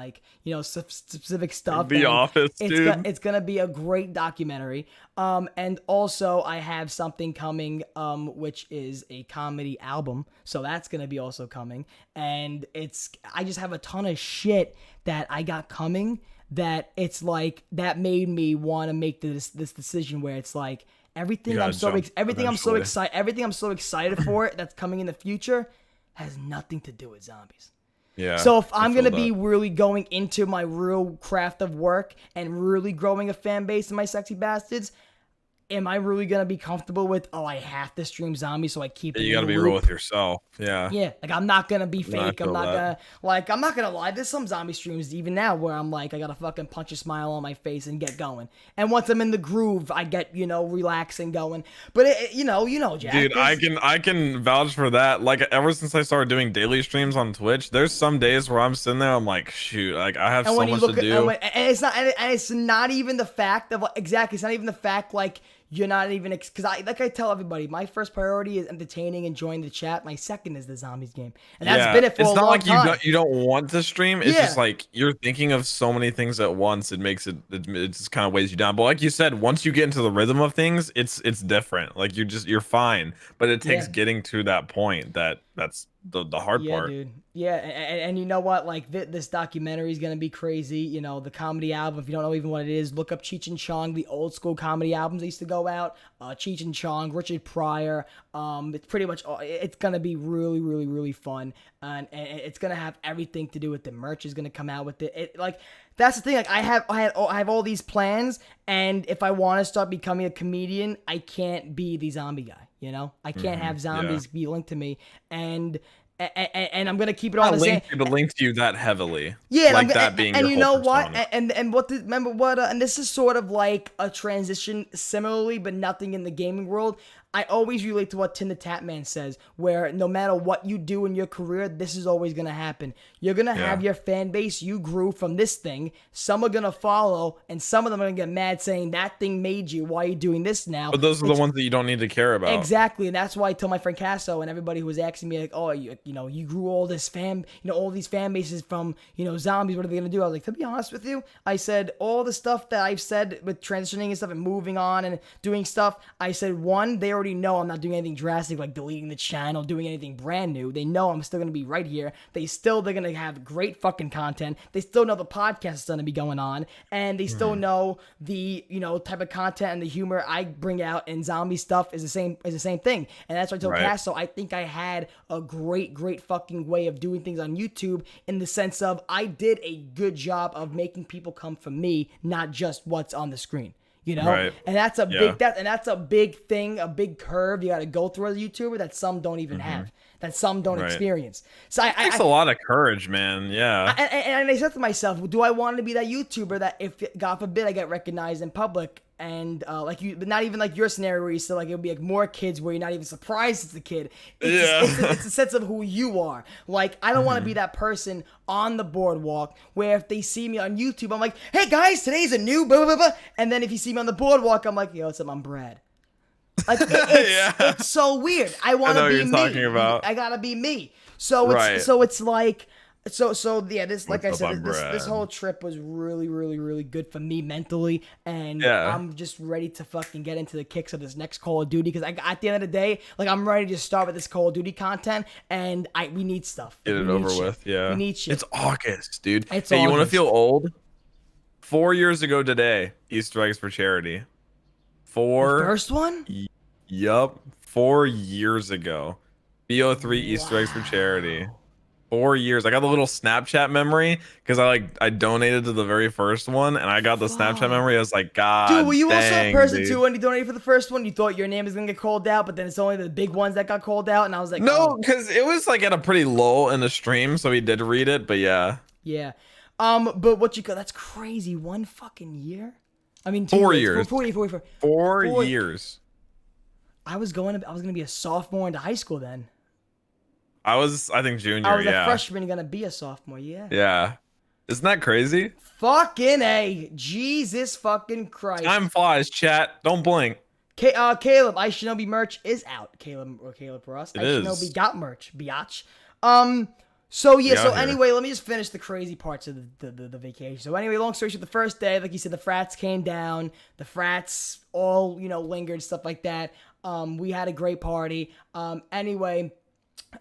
specific stuff. The Office, dude. It's going to be a great documentary. And also I have something coming, which is a comedy album. So that's going to be also coming. And I just have a ton of shit that I got coming that that made me want to make this decision where it's everything I'm so excited for that's coming in the future has nothing to do with zombies. Yeah. So if I'm going to be really going into my real craft of work and really growing a fan base in my Sexy Bastards, am I really going to be comfortable with, I have to stream zombies so I keep it in the loop? You got to be real with yourself. Yeah. Yeah. I'm not going to be fake. I'm not going to lie. There's some zombie streams even now where I'm I got to fucking punch a smile on my face and get going. And once I'm in the groove, I get, relaxing going. But Jack. Dude, I can vouch for that. Ever since I started doing daily streams on Twitch, there's some days where I'm sitting there, I'm shoot, I have so much to do. And it's not even the fact of exactly. It's not even the fact you're not even, because I tell everybody, my first priority is entertaining, enjoying the chat. My second is the zombies game, and that's been it for a long time. It's not you don't want to stream. It's just you're thinking of so many things at once. It makes it just kind of weighs you down. But like you said, once you get into the rhythm of things, it's different. You're fine. But it takes getting to that point that's the hard part. Dude. Yeah, and you know what? This documentary is gonna be crazy. The comedy album. If you don't know even what it is, look up Cheech and Chong, the old school comedy albums that used to go out. Cheech and Chong, Richard Pryor. It's pretty much. It's gonna be really, really, really fun, and it's gonna have everything to do with the merch. Is gonna come out with it. That's the thing. I have all these plans, and if I want to start becoming a comedian, I can't be the zombie guy. I can't have zombies be linked to me, and I'm gonna keep it on the link to you that heavily. Yeah, that being. And your you know persona. what? And this is sort of like a transition, similarly, but nothing in the gaming world. I always relate to what Tim the Tatman says, where no matter what you do in your career, this is always going to happen. You're going to have your fan base you grew from this thing. Some are going to follow, and some of them are going to get mad saying that thing made you. Why are you doing this now? But those are the ones that you don't need to care about. Exactly, and that's why I told my friend Casso and everybody who was asking me, like, oh, you grew all this all these fan bases from, zombies. What are they going to do? I was like, to be honest with you, I said all the stuff that I've said with transitioning and stuff and moving on and doing stuff, I said, one, they already know I'm not doing anything drastic like deleting the channel, doing anything brand new. They know I'm still going to be right here. They're going to have great fucking content. They still know the podcast is going to be going on, and they still know the, type of content and the humor I bring out in zombie stuff is the same thing. And that's why I told Cass, so I think I had a great fucking way of doing things on YouTube, in the sense of I did a good job of making people come for me, not just what's on the screen. And that's a big thing, a big curve you got to go through as a YouTuber that some don't even have, that some don't experience. So it takes a lot of courage, man. Yeah. And I said to myself, do I want to be that YouTuber that, if God forbid I get recognized in public, and but not even like your scenario where you said like it'll be like more kids where you're not even surprised it's a kid. It's a sense of who you are. Like, I don't want to be that person on the boardwalk where if they see me on YouTube, I'm like, hey guys, today's a new blah blah blah, and then if you see me on the boardwalk, I'm like, yo, what's up? I'm Brad. Like, it's so weird. I want to be me. Talking about. I gotta be me. So it's like. So yeah, this, like I said, this whole trip was really good for me mentally, and I'm just ready to fucking get into the kicks of this next Call of Duty, because at the end of the day, like, I'm ready to start with this Call of Duty content, and we need stuff. Get it over with, yeah. We need shit. It's August, dude. Hey, you want to feel old? 4 years ago today, Easter eggs for charity. The first one? Yup, 4 years ago. BO3 Easter eggs for charity. 4 years. I got the little Snapchat memory because I donated to the very first one, and I got the Snapchat memory. I was like, God, dude, were you also a person too when you donated for the first one? You thought your name was gonna get called out, but then it's only the big ones that got called out, and I was like, no, because it was like at a pretty low in the stream, so he did read it, but yeah. But that's crazy. 1 fucking year. I mean, 4 years. 4 years. I was gonna be a sophomore into high school then. I think junior. I was a freshman, gonna be a sophomore. Yeah. Isn't that crazy? Fucking A. Jesus fucking Christ. Time flies, chat. Don't blink. Caleb, IIWII merch is out. Caleb Ross. IIWII got merch. Biatch. So anyway, let me just finish the crazy parts of the vacation. So anyway, long story short, the first day, like you said, the frats came down. The frats all, lingered, stuff like that. We had a great party. Anyway.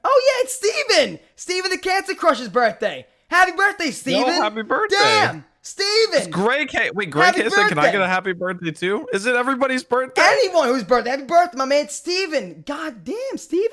Oh yeah, it's Steven! Steven the Cancer Crush's birthday. Happy birthday, Steven! Yo, happy birthday! Damn, Steven! It's Gray K. Wait, Gray K said, can I get a happy birthday too? Is it everybody's birthday? Anyone whose birthday. Happy birthday, my man Steven. God damn, Steven!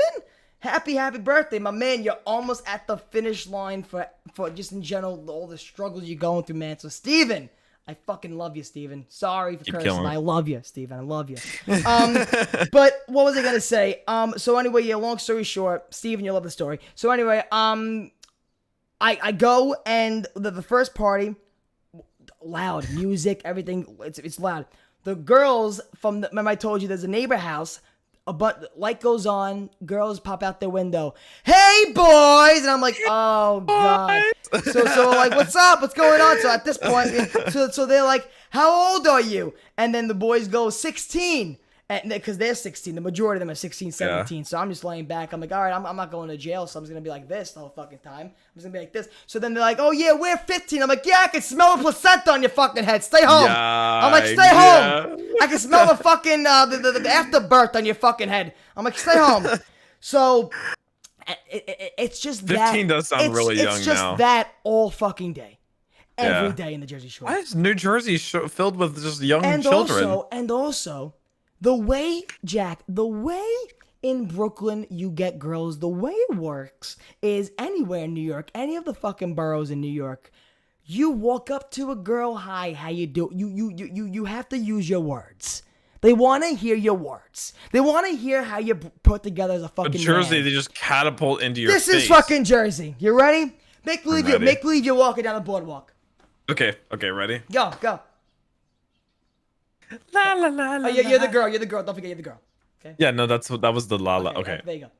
Happy birthday, my man. You're almost at the finish line for just in general, all the struggles you're going through, man. So Steven, I fucking love you, Steven. Sorry for cursing. I love you, Steven. I love you. But what was I gonna say? So anyway, yeah, long story short, Steven, you'll love the story. So anyway, I go, and the first party, loud music, everything, it's loud. The girls remember I told you there's a neighbor house. But light goes on, girls pop out their window. Hey boys, and I'm like, oh god. So like, what's up? What's going on? So at this point, so they're like, how old are you? And then the boys go 16, because they're 16. The majority of them are 16, 17. Yeah. So I'm just laying back. I'm like, all right, I'm not going to jail, so I'm just gonna be like this the whole fucking time. I'm just gonna be like this. So then they're like, oh yeah, we're 15. I'm like, yeah, I can smell the placenta on your fucking head. Stay home. I'm like, stay home. I can smell the fucking the afterbirth on your fucking head. I'm like, stay home. So it's just 15 that. 15 does sound really young now. It's just that all fucking day. Every day in the Jersey Shore. Why is New Jersey filled with just young children? And also, the way in Brooklyn you get girls, the way it works is anywhere in New York, any of the fucking boroughs in New York, you walk up to a girl, hi, how you do? You have to use your words. They want to hear your words. They want to hear how you put together as a fucking man. Jersey, they just catapult into your face. This is fucking Jersey. You ready? Make believe you're walking down the boardwalk. Okay, ready? Go. La la la la. You're the girl. Don't forget you're the girl. Okay. Yeah, no, that was the la la. Okay. There you go.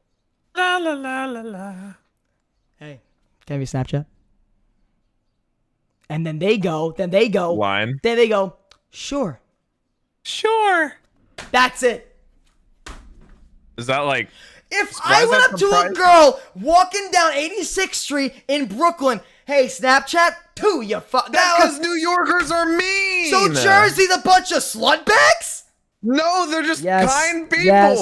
La la la la la. Hey, can I have your Snapchat? And then they go. Line. Then they go. Sure. That's it. Is that like? If I went up to a girl walking down 86th Street in Brooklyn, hey, Snapchat, you fuck. That's because New Yorkers are mean. So Jersey's a bunch of slut bags? No, they're just kind people. Yes.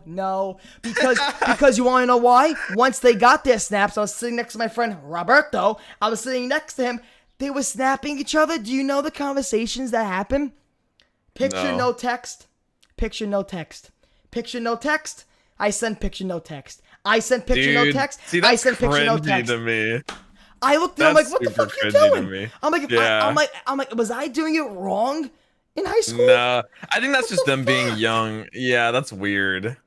No. Because you want to know why? Once they got their snaps, I was sitting next to my friend Roberto. I was sitting next to him. They were snapping each other. Do you know the conversations that happen? Picture, no text. Picture, no text. Picture, no text. I sent picture, no text. I sent picture, no text. I sent picture, no text. To me. I looked at him like, what the fuck you doing? I'm like, yeah. I'm like, was I doing it wrong in high school? No, I think that's just them being young. Yeah, that's weird.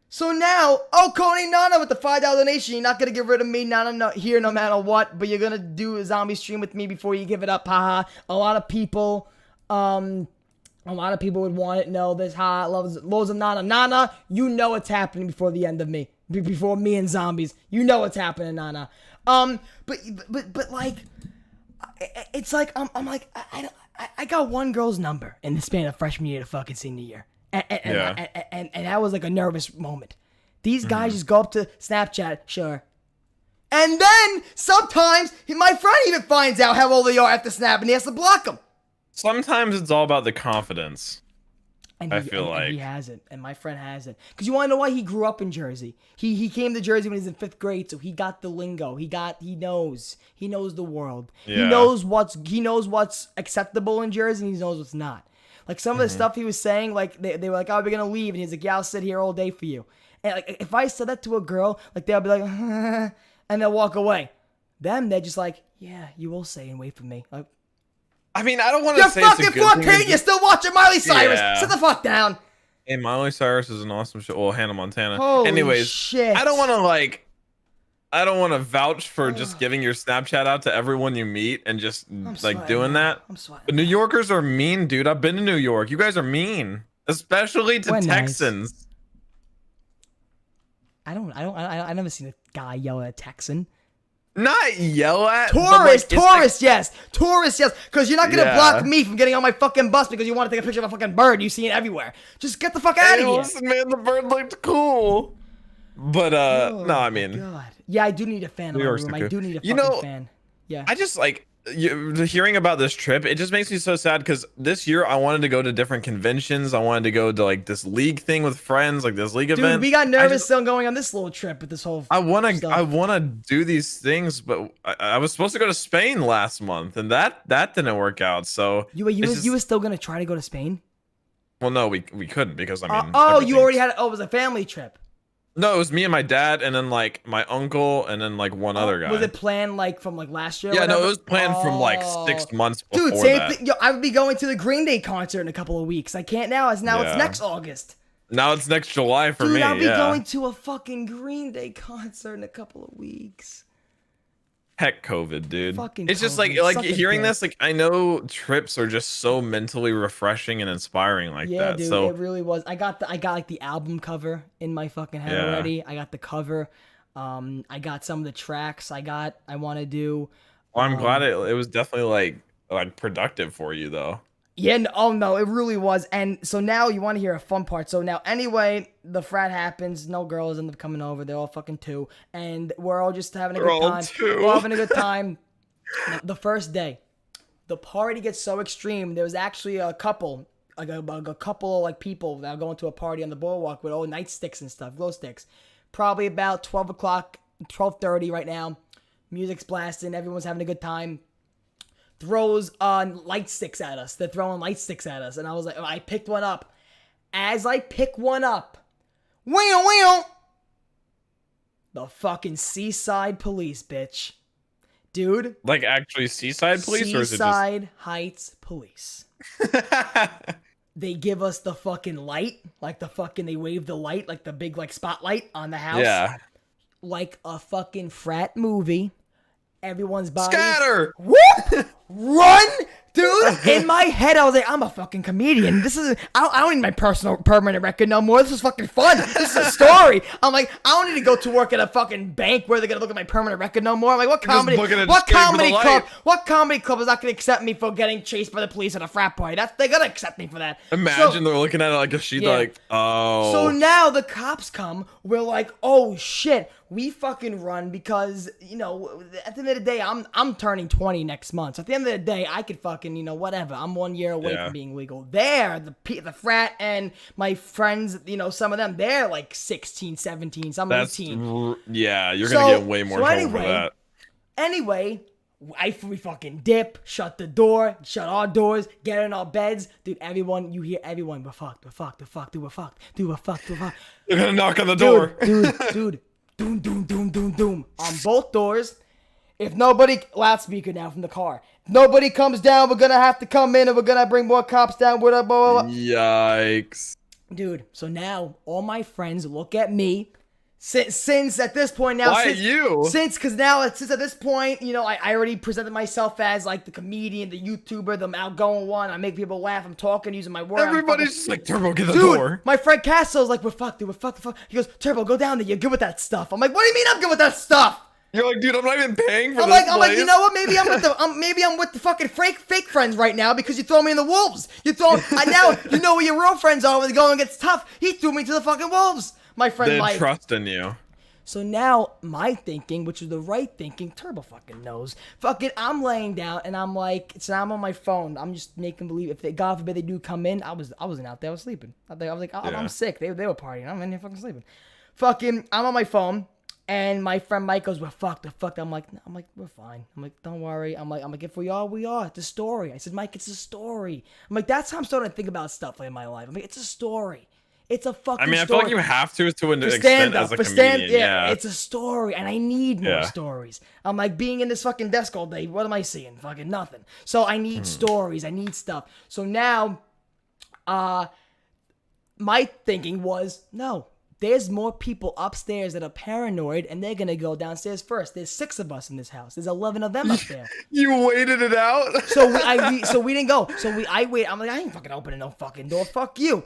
So now, Coney Nana with the $5 donation. You're not gonna get rid of me, Nana, here no matter what. But you're gonna do a zombie stream with me before you give it up, haha. A lot of people would want it. No, there's loads of Nana. You know what's happening before the end of me. Before me and zombies. You know what's happening, Nana. But like, it's like I'm like I got one girl's number in the span of freshman year to fucking senior year, and that was like a nervous moment. These guys just go up to Snapchat, sure. And then sometimes my friend even finds out how old they are after Snap, and he has to block them. Sometimes it's all about the confidence. And I feel like he has it, and my friend has it. Because you want to know why? He grew up in Jersey. He came to Jersey when he was in 5th grade, so he got the lingo. He knows the world. Yeah. He knows what's acceptable in Jersey, and he knows what's not. Like some of the stuff he was saying, like they were like, "Oh, we're gonna leave," and he's like, "Yeah, I'll sit here all day for you." And like if I said that to a girl, like they'll be like, and they'll walk away. They're just like, "Yeah, you will stay and wait for me." Like, I mean, I don't want to say you're fucking 14. You're still watching Miley Cyrus. Yeah. Sit the fuck down. Hey, Miley Cyrus is an awesome show. Well, Hannah Montana. Holy Anyways, shit. I don't want to vouch for just giving your Snapchat out to everyone you meet and just doing that. I'm sweating. But New Yorkers are mean, dude. I've been to New York. You guys are mean, especially to Texans. Nice. I never seen a guy yell at a Texan. Not yell at tourists, yes, because you're not gonna block me from getting on my fucking bus because you want to take a picture of a fucking bird. You see it everywhere. Just get the fuck out of here. Listen, man, the bird looked cool, but no, I mean, God. Yeah, I do need a fan in my room. I do need a fucking fan. Yeah, I just like hearing about this trip. It just makes me so sad because this year I wanted to go to different conventions. I wanted to go to like this league thing with friends, like this league event. Dude, we got nervous still going on this little trip with this whole. I wanna do these things, but I was supposed to go to Spain last month, and that didn't work out. So you were still gonna try to go to Spain? Well, no, we couldn't because I mean. You already had. Oh, it was a family trip. No, it was me and my dad, and then like my uncle, and then like one other guy. Was it planned like from like last year? Yeah, no, it was planned from like 6 months before. Dude, same thing. Yo, I would be going to the Green Day concert in a couple of weeks. I can't now. It's next August. Now it's next July for me. Dude, I'll be going to a fucking Green Day concert in a couple of weeks. Heck, COVID, dude. Fucking it's just COVID. like hearing this. Like I know trips are just so mentally refreshing and inspiring like that. Yeah, dude, so it really was. I got like the album cover in my fucking head already. I got the cover. I got some of the tracks. I want to do. Well, I'm glad it was definitely like productive for you though. Yeah, no, it really was. And so now you want to hear a fun part. So now, anyway, the frat happens. No girls end up coming over. They're all fucking 2. And we're all just having a good time. We're all having a good time. The first day, the party gets so extreme. There was actually a couple, like a couple of like people that are going to a party on the boardwalk with all nightsticks and stuff, glow sticks. Probably about 12 o'clock, 12:30 right now. Music's blasting. Everyone's having a good time. Throws light sticks at us. They're throwing light sticks at us. And I was like, I picked one up. As I pick one up, the fucking Seaside Police, bitch. Dude. Like actually Seaside Police? Seaside Heights Police. They give us the fucking light. They wave the light, like the big like spotlight on the house. Yeah. Like a fucking frat movie. Everyone's body. Scatter! Whoop! Run Dude, in my head, I was like, I'm a fucking comedian. I don't need my personal permanent record no more. This is fucking fun. This is a story. I'm like, I don't need to go to work at a fucking bank where they're gonna look at my permanent record no more. I'm like, what comedy club is not gonna accept me for getting chased by the police at a frat party? They're gonna accept me for that. Imagine they're looking at it like a sheet, like, oh. So now the cops come. We're like, oh shit. We fucking run because, you know, at the end of the day, I'm turning 20 next month. So at the end of the day, I could fucking, you know, whatever. I'm 1 year away from being legal. The frat and my friends, you know, some of them, they're like 16, 17, some 18. Yeah, you're going to get way more trouble for that. Anyway, we fucking dip, shut the door, shut our doors, get in our beds. Dude, you hear everyone, we're fucked. They're going to knock on the door. Dude. Doom, doom, doom, doom, doom. On both doors. If nobody... Loudspeaker now from the car. If nobody comes down, we're going to have to come in and we're going to bring more cops down. Blah, blah, blah. Yikes. Dude, so now all my friends look at me. Since at this point now... Why you? Since at this point, you know, I already presented myself as like the comedian, the YouTuber, the outgoing one. I make people laugh. I'm talking, using my words. Everybody's just like, Turbo, get the door. My friend Castle's like, we're fucked, dude. We're fucked. He goes, Turbo, go down there. You're good with that stuff. I'm like, what do you mean I'm good with that stuff? You're like, dude, I'm not even paying for I'm this like, you know what? Maybe I'm with the fucking fake friends right now because you throw me in the wolves. Now you know where your real friends are when the going gets tough. He threw me to the fucking wolves. My friend Mike. They trust in you. So now my thinking, which is the right thinking, Turbo fucking knows. Fucking, I'm laying down and I'm like, so I'm on my phone. I'm just making believe if God forbid they do come in, I wasn't out there. I was sleeping. I was like, I'm sick. They were partying. I'm in here fucking sleeping. Fucking, I'm on my phone and my friend Mike goes, we're fucked. I'm like, we're fine. I'm like, don't worry. I'm like, if we are, we are. It's a story. I said, Mike, it's a story. I'm like, that's how I'm starting to think about stuff in my life. I'm like, it's a story. It's a fucking story. I feel like you have to an extent as a comedian. Yeah, it's a story, and I need more stories. I'm like, being in this fucking desk all day, what am I seeing? Fucking nothing. So I need stories. I need stuff. So now, my thinking was, no, there's more people upstairs that are paranoid, and they're gonna go downstairs first. There's 6 of us in this house. There's 11 of them up there. You waited it out. So we didn't go. I wait. I'm like, I ain't fucking opening no fucking door. Fuck you,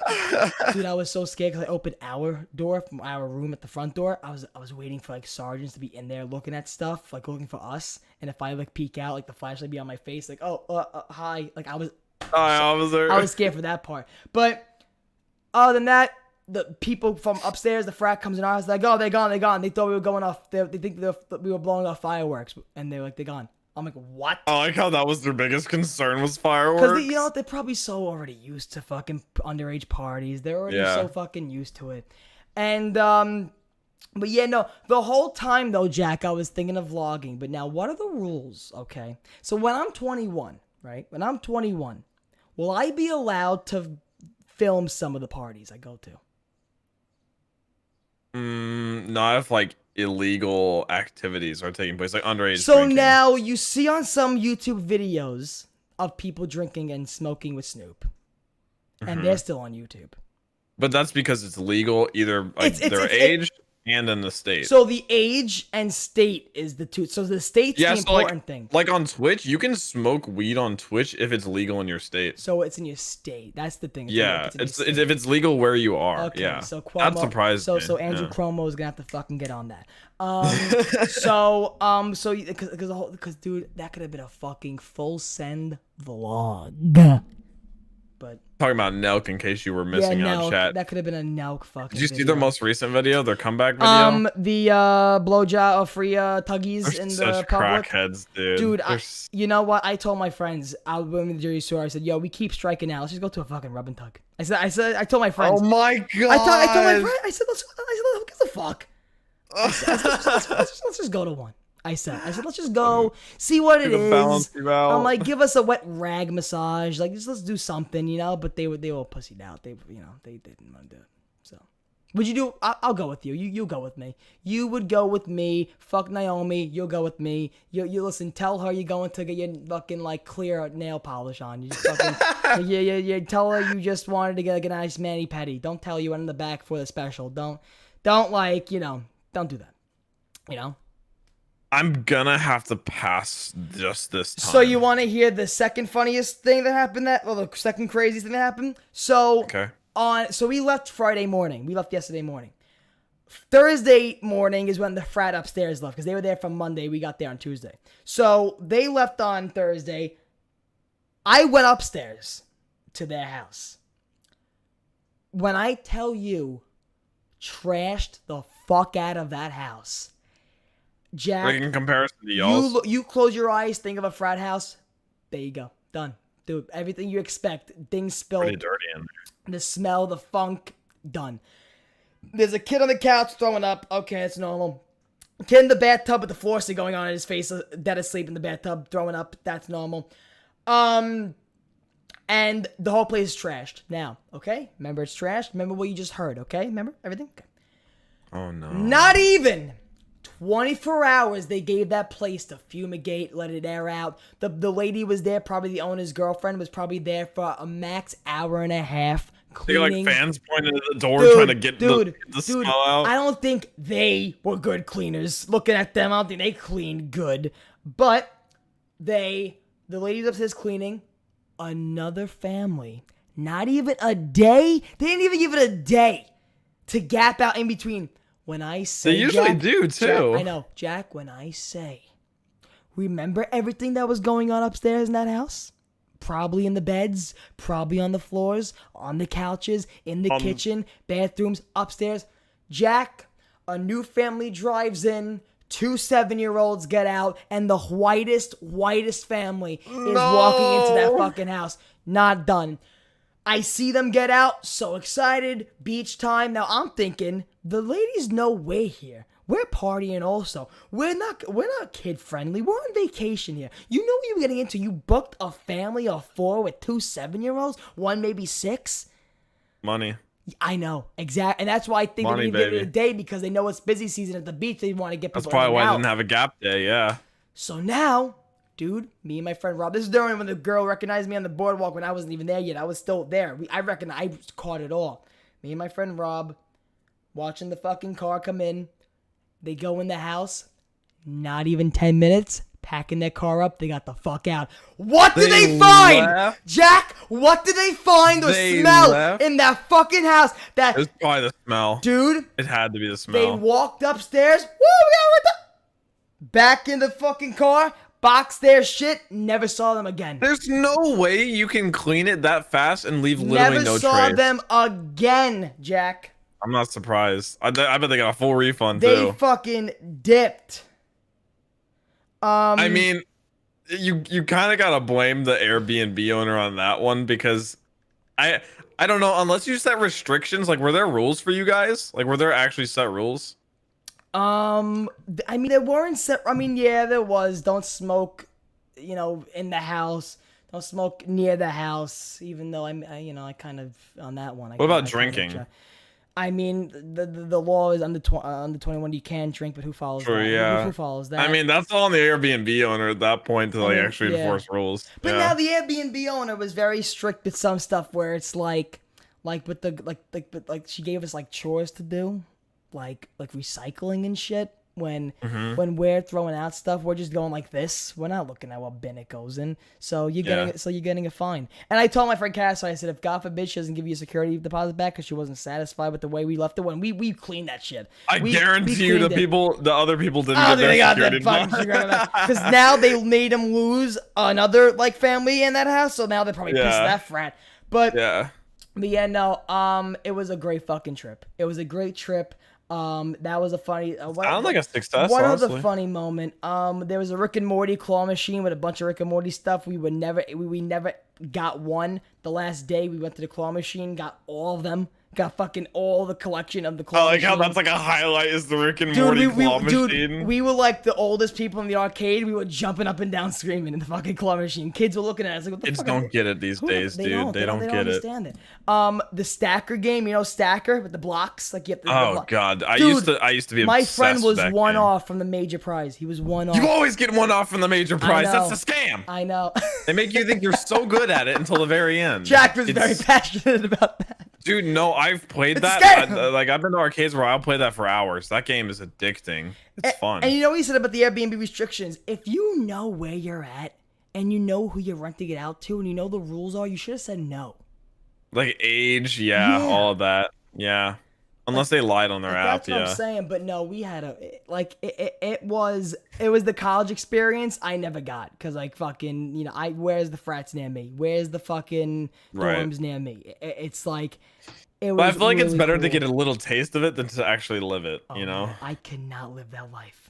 dude. I was so scared because I opened our door from our room at the front door. I was waiting for like sergeants to be in there looking at stuff, like looking for us. And if I like peek out, like the flashlight be on my face, like hi. Like I was. Hi, officer. I was scared for that part, but other than that. The people from upstairs, the frat comes in our house, like, oh, they're gone. They thought we were going off. They think we were blowing off fireworks, and they're like, they're gone. I'm like, what? I like how that was their biggest concern was fireworks. Because you know they're probably so already used to fucking underage parties. They're already so fucking used to it, and but yeah, no. The whole time though, Jack, I was thinking of vlogging. But now, what are the rules? Okay, so when I'm 21, right? When I'm 21, will I be allowed to film some of the parties I go to? Not if like illegal activities are taking place, like underage. So drinking. Now you see on some YouTube videos of people drinking and smoking with Snoop, and they're still on YouTube. But that's because it's legal, either like their age and in the state. So the age and state is the two. So the state's the important thing. Like on Twitch, you can smoke weed on Twitch if it's legal in your state. So it's in your state. That's the thing. It's if it's legal where you are. Okay, yeah. So Cuomo, that surprised me. So Andrew Cuomo is gonna have to fucking get on that. Because dude, that could have been a fucking full send vlog. But talking about Nelk in case you were missing on chat. That could have been a Nelk fucking. Did you see their most recent video, their comeback video? The blowjob free tuggies in the public. Crackheads, dude. Dude, you know what? I told my friends, I went to the Jersey Shore. I said, "Yo, we keep striking out. Let's just go to a fucking rub and tug." I told my friends. Oh my god! I told my friend. I said, "Who gives a fuck?" Let's just go to one. I said, let's just go see what it is. I'm like, give us a wet rag massage. Like, just let's do something, you know. But they were pussied out. They didn't want to do it. So, would you do? I'll go with you. You'll go with me. You would go with me. Fuck Naomi. You'll go with me. You listen. Tell her you're going to get your fucking like clear nail polish on. You just fucking you tell her you just wanted to get like a nice mani pedi. Don't tell you went in the back for the special. Don't like don't do that. You know. I'm gonna have to pass just this time. So you want to hear the second funniest thing that happened? The second craziest thing that happened. So okay. So we left Friday morning. We left yesterday morning. Thursday morning is when the frat upstairs left because they were there from Monday. We got there on Tuesday. So they left on Thursday. I went upstairs to their house. When I tell you, trashed the fuck out of that house. Jack, like in comparison to y'all, you close your eyes, think of a frat house. There you go, done, dude. Everything you expect, things spilled. Pretty dirty in there. The smell, the funk, done. There's a kid on the couch throwing up. Okay, it's normal. Kid in the bathtub with the floor still going on in his face, dead asleep in the bathtub, throwing up. That's normal. And the whole place is trashed. Now, okay? Remember it's trashed? Remember what you just heard, okay? Remember everything? Okay. Oh, no. Not even 24 hours they gave that place to fumigate, let it air out. The lady was there, probably the owner's girlfriend, was probably there for a max hour and a half cleaning. They got like fans pointing at the door trying to get the smell out. I don't think they were good cleaners. Looking at them, I don't think they cleaned good. But the ladies upstairs cleaning, another family. Not even a day. They didn't even give it a day to gap out in between. When I say, they usually Jack, do too. Jack, I know, Jack. When I say, remember everything that was going on upstairs in that house? Probably in the beds, probably on the floors, on the couches, in the kitchen, bathrooms, upstairs. Jack, a new family drives in. 2 7-year-olds get out, and the whitest family is walking into that fucking house. Not done. I see them get out, so excited, beach time. Now I'm thinking, the ladies know we're here. We're partying also. We're not kid friendly. We're on vacation here. You know what you were getting into. You booked a family of 4 with 2 7-year-olds, one maybe 6. Money. I know, exactly, and that's why I think they give it a day because they know it's busy season at the beach. They want to get people. That's probably why I didn't have a gap day. Yeah. So now, dude, me and my friend Rob. This is during when the girl recognized me on the boardwalk when I wasn't even there yet. I was still there. I reckon I caught it all. Me and my friend Rob, watching the fucking car come in. They go in the house. Not even 10 minutes. Packing their car up, they got the fuck out. What did they find? Left. Jack, what did they find or smell in that fucking house? It was probably the smell. Dude. It had to be the smell. They walked upstairs. Woo, we got back in the fucking car, boxed their shit, never saw them again. There's no way you can clean it that fast and leave literally no trace. Never saw them again, Jack. I'm not surprised. I bet they got a full refund too. They fucking dipped. I mean, you kind of gotta blame the Airbnb owner on that one because I don't know, unless you set restrictions. Like, were there rules for you guys? Like, were there actually set rules? I mean, there weren't set. I mean, yeah, there was. Don't smoke, in the house. Don't smoke near the house. Even though I kind of on that one. What about drinking? I mean, the law is under 21. You can drink, but who follows that? Yeah. Who follows that? I mean, that's on the Airbnb owner at that point to actually enforce rules. But now the Airbnb owner was very strict with some stuff where it's like with the she gave us like chores to do, like recycling and shit. When we're throwing out stuff, we're just going like this. We're not looking at what bin it goes in. So you're getting a fine. And I told my friend Cass, I said, if God forbid she doesn't give you a security deposit back because she wasn't satisfied with the way we left it, when we cleaned that shit. I guarantee you the other people didn't get their security deposit. Because now they made them lose another family in that house. So now they're probably pissed at that frat. But yeah, no. It was a great fucking trip. It was a great trip. That was a funny. Sounds like a success. One other funny moment. There was a Rick and Morty claw machine with a bunch of Rick and Morty stuff. We never got one. The last day we went to the claw machine, got all of them. Got fucking all the collection of the claw machine. How that's like a highlight is the Rick and Morty claw machine. Dude, we were like the oldest people in the arcade. We were jumping up and down screaming in the fucking claw machine. Kids were looking at us like, what the fuck? Kids don't get it these days, dude. They don't understand it. The stacker game, stacker with the blocks. Like you have to. Oh god, I used to be obsessed. My friend was one off from the major prize. He was one off. You always get one off from the major prize. That's a scam. I know. They make you think you're so good at it until the very end. Jack was very passionate about that. Dude, no, I've played It's that. scary. Like I've been to arcades where I'll play that for hours. That game is addicting. It's fun. And you know what you said about the Airbnb restrictions? If you know where you're at and you know who you're renting it out to and you know the rules are, you should have said no. Like age, yeah, all of that. Yeah. Unless they lied on their app, That's what I'm saying, but no, we had it was the college experience I never got because like fucking where's the frats near me? Where's the fucking dorms near me? It's like it was. But I feel like really it's better cool. to get a little taste of it than to actually live it. Oh, You know? man, I cannot live that life.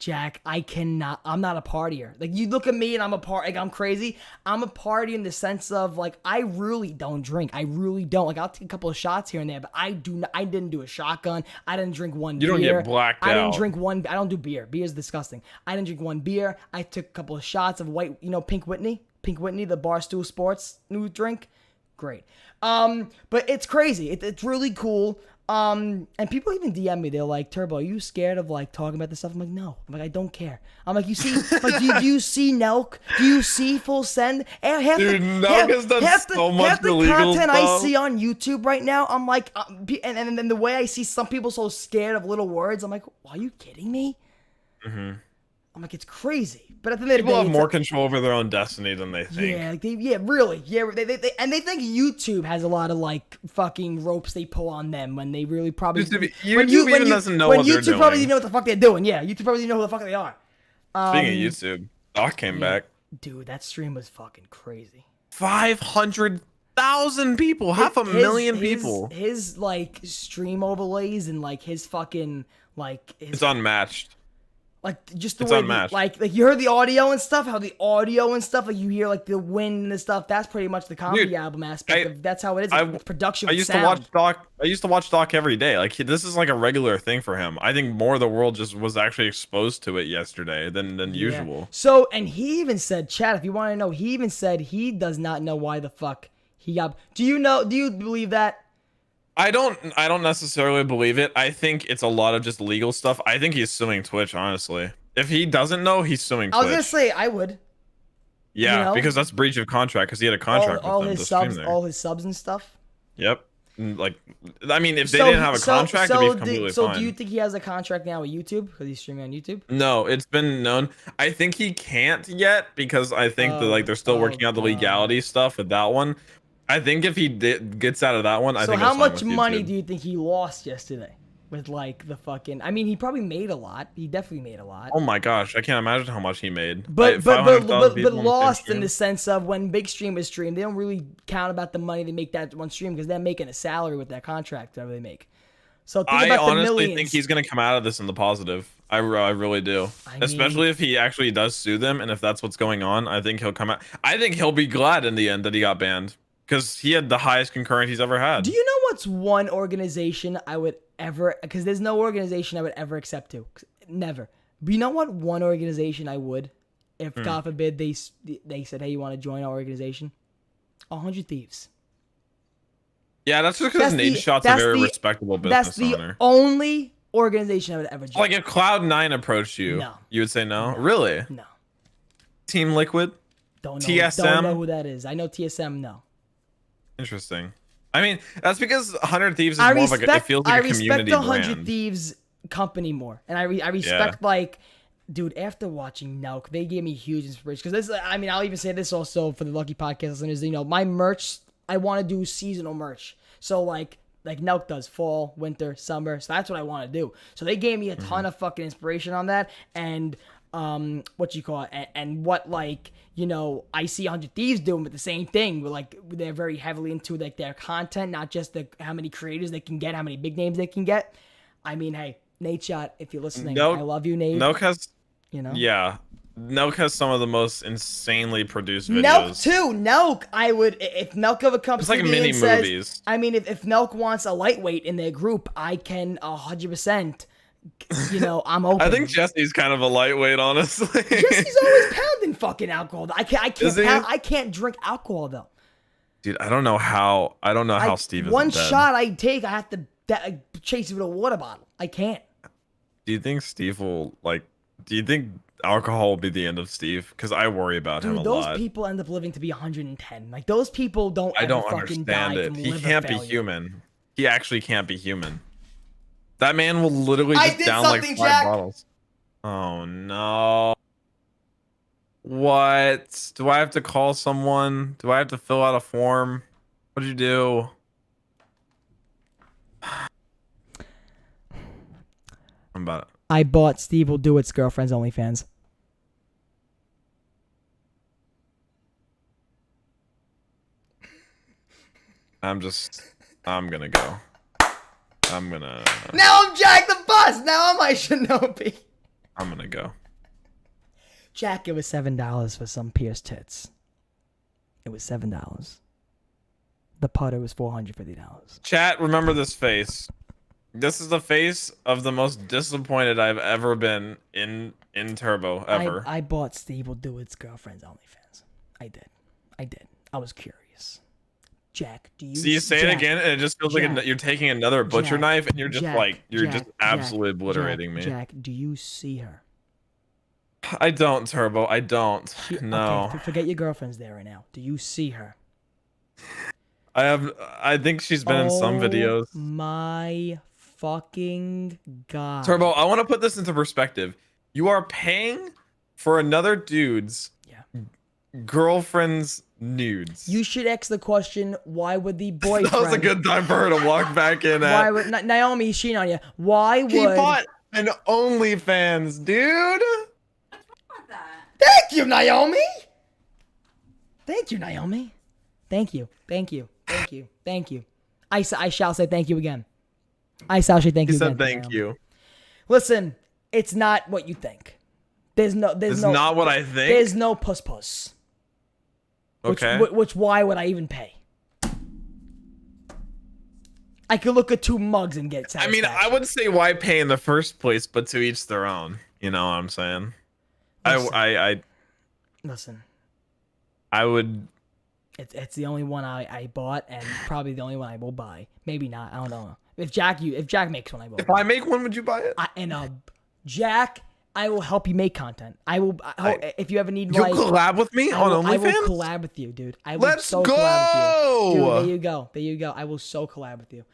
Jack, I cannot. I'm not a partier. Like you look at me and I'm a part. Like I'm crazy. I'm a party in the sense of like I really don't drink. I really don't. Like I'll take a couple of shots here and there, but I do. I didn't do a shotgun. I didn't drink one beer. You don't get blacked out. I didn't drink one. I don't do beer. Beer is disgusting. I didn't drink one beer. I took a couple of shots of white. Pink Whitney. Pink Whitney, the Barstool Sports new drink. Great. But it's crazy. It's really cool. And people even DM me. They're like, "Turbo, are you scared of like talking about this stuff?" I'm like, "No." I'm like, "I don't care." I'm like, "You see, like, do you see Nelk? Do you see Full Send?" Dude, Nelk has done so much half the illegal content stuff. I see on YouTube right now, I'm like, and then the way I see some people so scared of little words, I'm like, "Are you kidding me?" Mm-hmm. I'm like, it's crazy. But at the end of the People day, have more control over their own destiny than they think. yeah, really. Yeah, they think YouTube has a lot of like fucking ropes they pull on them when they really probably YouTube even doesn't know what they're doing. YouTube probably didn't know what the fuck they're doing. Yeah, YouTube probably didn't know who the fuck they are. Speaking of YouTube, Doc came back. Dude, that stream was fucking crazy. 500,000 people, half a million people. His like stream overlays and like his fucking like it's unmatched. Like just the it's way, unmatched. like you heard the audio and stuff. How the audio and stuff, like you hear like the wind and stuff. That's pretty much the comedy album aspect. Of that's how it is. It's production. I used to watch Doc. I used to watch Doc every day. Like this is like a regular thing for him. I think more of the world just was actually exposed to it yesterday than usual. So and he even said, Chad, if you want to know, he even said he does not know why the fuck he got. Do you know? Do you believe that? I don't necessarily believe it. I think it's a lot of just legal stuff. I think he's suing Twitch, honestly. If he doesn't know, he's suing Twitch. I was gonna say I would. Yeah, because that's breach of contract because he had a contract all with them his to subs, stream there. all his subs and stuff. Yep. Like, I mean, if they didn't have a contract, it'd be completely fine. So do you think he has a contract now with YouTube because he's streaming on YouTube? No, it's been known. I think he can't yet because I think that like they're still working out the legality stuff with that one. I think if he gets out of that one, I think. So how much money do you think he lost yesterday with like the fucking? I mean, he probably made a lot. He definitely made a lot. Oh my gosh, I can't imagine how much he made. But lost in the sense of when big streamers stream, they don't really count about the money they make that one stream because they're making a salary with that contract that they make. So think about I honestly the millions. think he's gonna come out of this in the positive. I really do. Especially if he actually does sue them and if that's what's going on, I think he'll come out. I think he'll be glad in the end that he got banned. Because he had the highest concurrent he's ever had. Do you know what's one organization I would ever... Because there's no organization I would ever accept to. Never. But you know what one organization I would? If, God forbid, they said, hey, you want to join our organization? 100 Thieves. Yeah, that's just because Nate Shot's a very respectable business owner. That's the only organization I would ever join. Like if Cloud9 approached you, you would say no? Really? No. Team Liquid? Don't know. TSM? Don't know who that is. I know TSM, no. Interesting. I mean, that's because 100 Thieves is more of like it feels like a community brand. I respect the 100 Thieves company more, and I respect like, dude. After watching Nelk, they gave me huge inspiration because this. I mean, I'll even say this also for the Lucky Podcast listeners. You know, my merch. I want to do seasonal merch. So like Nelk does fall, winter, summer. So that's what I want to do. So they gave me a ton of fucking inspiration on that, and what you call it, and what like. You know, I see 100 Thieves doing with the same thing. Like they're very heavily into like their content, not just how many creators they can get, how many big names they can get. I mean, hey, Nate Shot, if you're listening, I love you, Nate. Nelk has, yeah, Nelk has some of the most insanely produced videos. Nelk, I would if Nelk ever comes. It's like mini movies. I mean, if Nelk wants a lightweight in their group, I can 100%. You know, I'm open. I think Jesse's kind of a lightweight, honestly. Jesse's always pounding fucking alcohol. I can't drink alcohol though. Dude, I don't know how Steve is one dead. shot I take, I have to chase it with a water bottle. I can't. Do you think Steve will like? Do you think alcohol will be the end of Steve because I worry about him a those lot. people end up living to be 110. Like those people don't. I ever don't fucking understand die it. From He liver can't failure. be human. He actually can't be human. That man will literally just down like 5 bottles. Oh no. What? Do I have to call someone? Do I have to fill out a form? What did you do? I'm about it. I bought Steve Will Do It's girlfriend's OnlyFans. I'm gonna go. Now I'm Jack the Bus. Now I'm Shinobi. I'm gonna go. Jack, it was $7 for some pierced tits. It was $7. The putter was $450. Chat, remember this face. This is the face of the most disappointed I've ever been in Turbo ever. I bought Steve Will Do It's girlfriend's OnlyFans. I did. I was curious. Jack, do you see you say it again and it just feels like you're taking another butcher knife and you're just just absolutely obliterating me. Jack, do you see her? I don't, Turbo. I don't. No. Okay, forget your girlfriend's there right now. Do you see her? I think she's been in some videos. Oh my fucking god. Turbo, I want to put this into perspective. You are paying for another dude's girlfriend's nudes. You should ask the question, why would the boyfriend... That was a good time for her to walk back in at. Why would... Naomi, she's cheating on you. Why would... He bought an OnlyFans, dude. Thank you, Naomi. Thank you, Naomi. Thank you. I shall say thank you again. I shall say thank you again. He said thank you. Listen, it's not what you think. It's not what I think. There's no puss. Okay. Which why would I even pay? I could look at 2 mugs and get satisfaction. I mean, I would say why pay in the first place, but to each their own. You know what I'm saying? Listen. I would. It's the only one I bought and probably the only one I will buy. Maybe not. I don't know. If Jack makes one, I will. If I make one, would you buy it? Jack, I will help you make content. I will. If you ever need, you'll collab with me on OnlyFans. I will collab with you, dude. Let's go. Collab with you. Dude, there you go. I will so collab with you.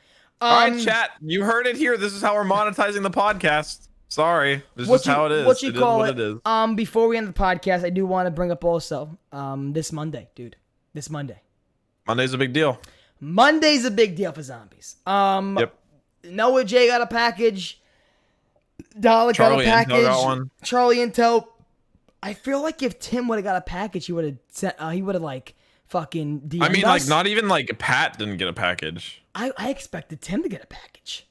All right, chat. You heard it here. This is how we're monetizing the podcast. Sorry, this is how it is. What you call it? It is. Before we end the podcast, I do want to bring up also this Monday, dude. This Monday. Monday's a big deal. Monday's a big deal for zombies. Yep. Noah J got a package. Dalek got a package. Got one. Charlie Intel. I feel like if Tim would have got a package, he would have sent. He would have like fucking DM'd I mean, us. like not even like Pat didn't get a package. I expected Tim to get a package.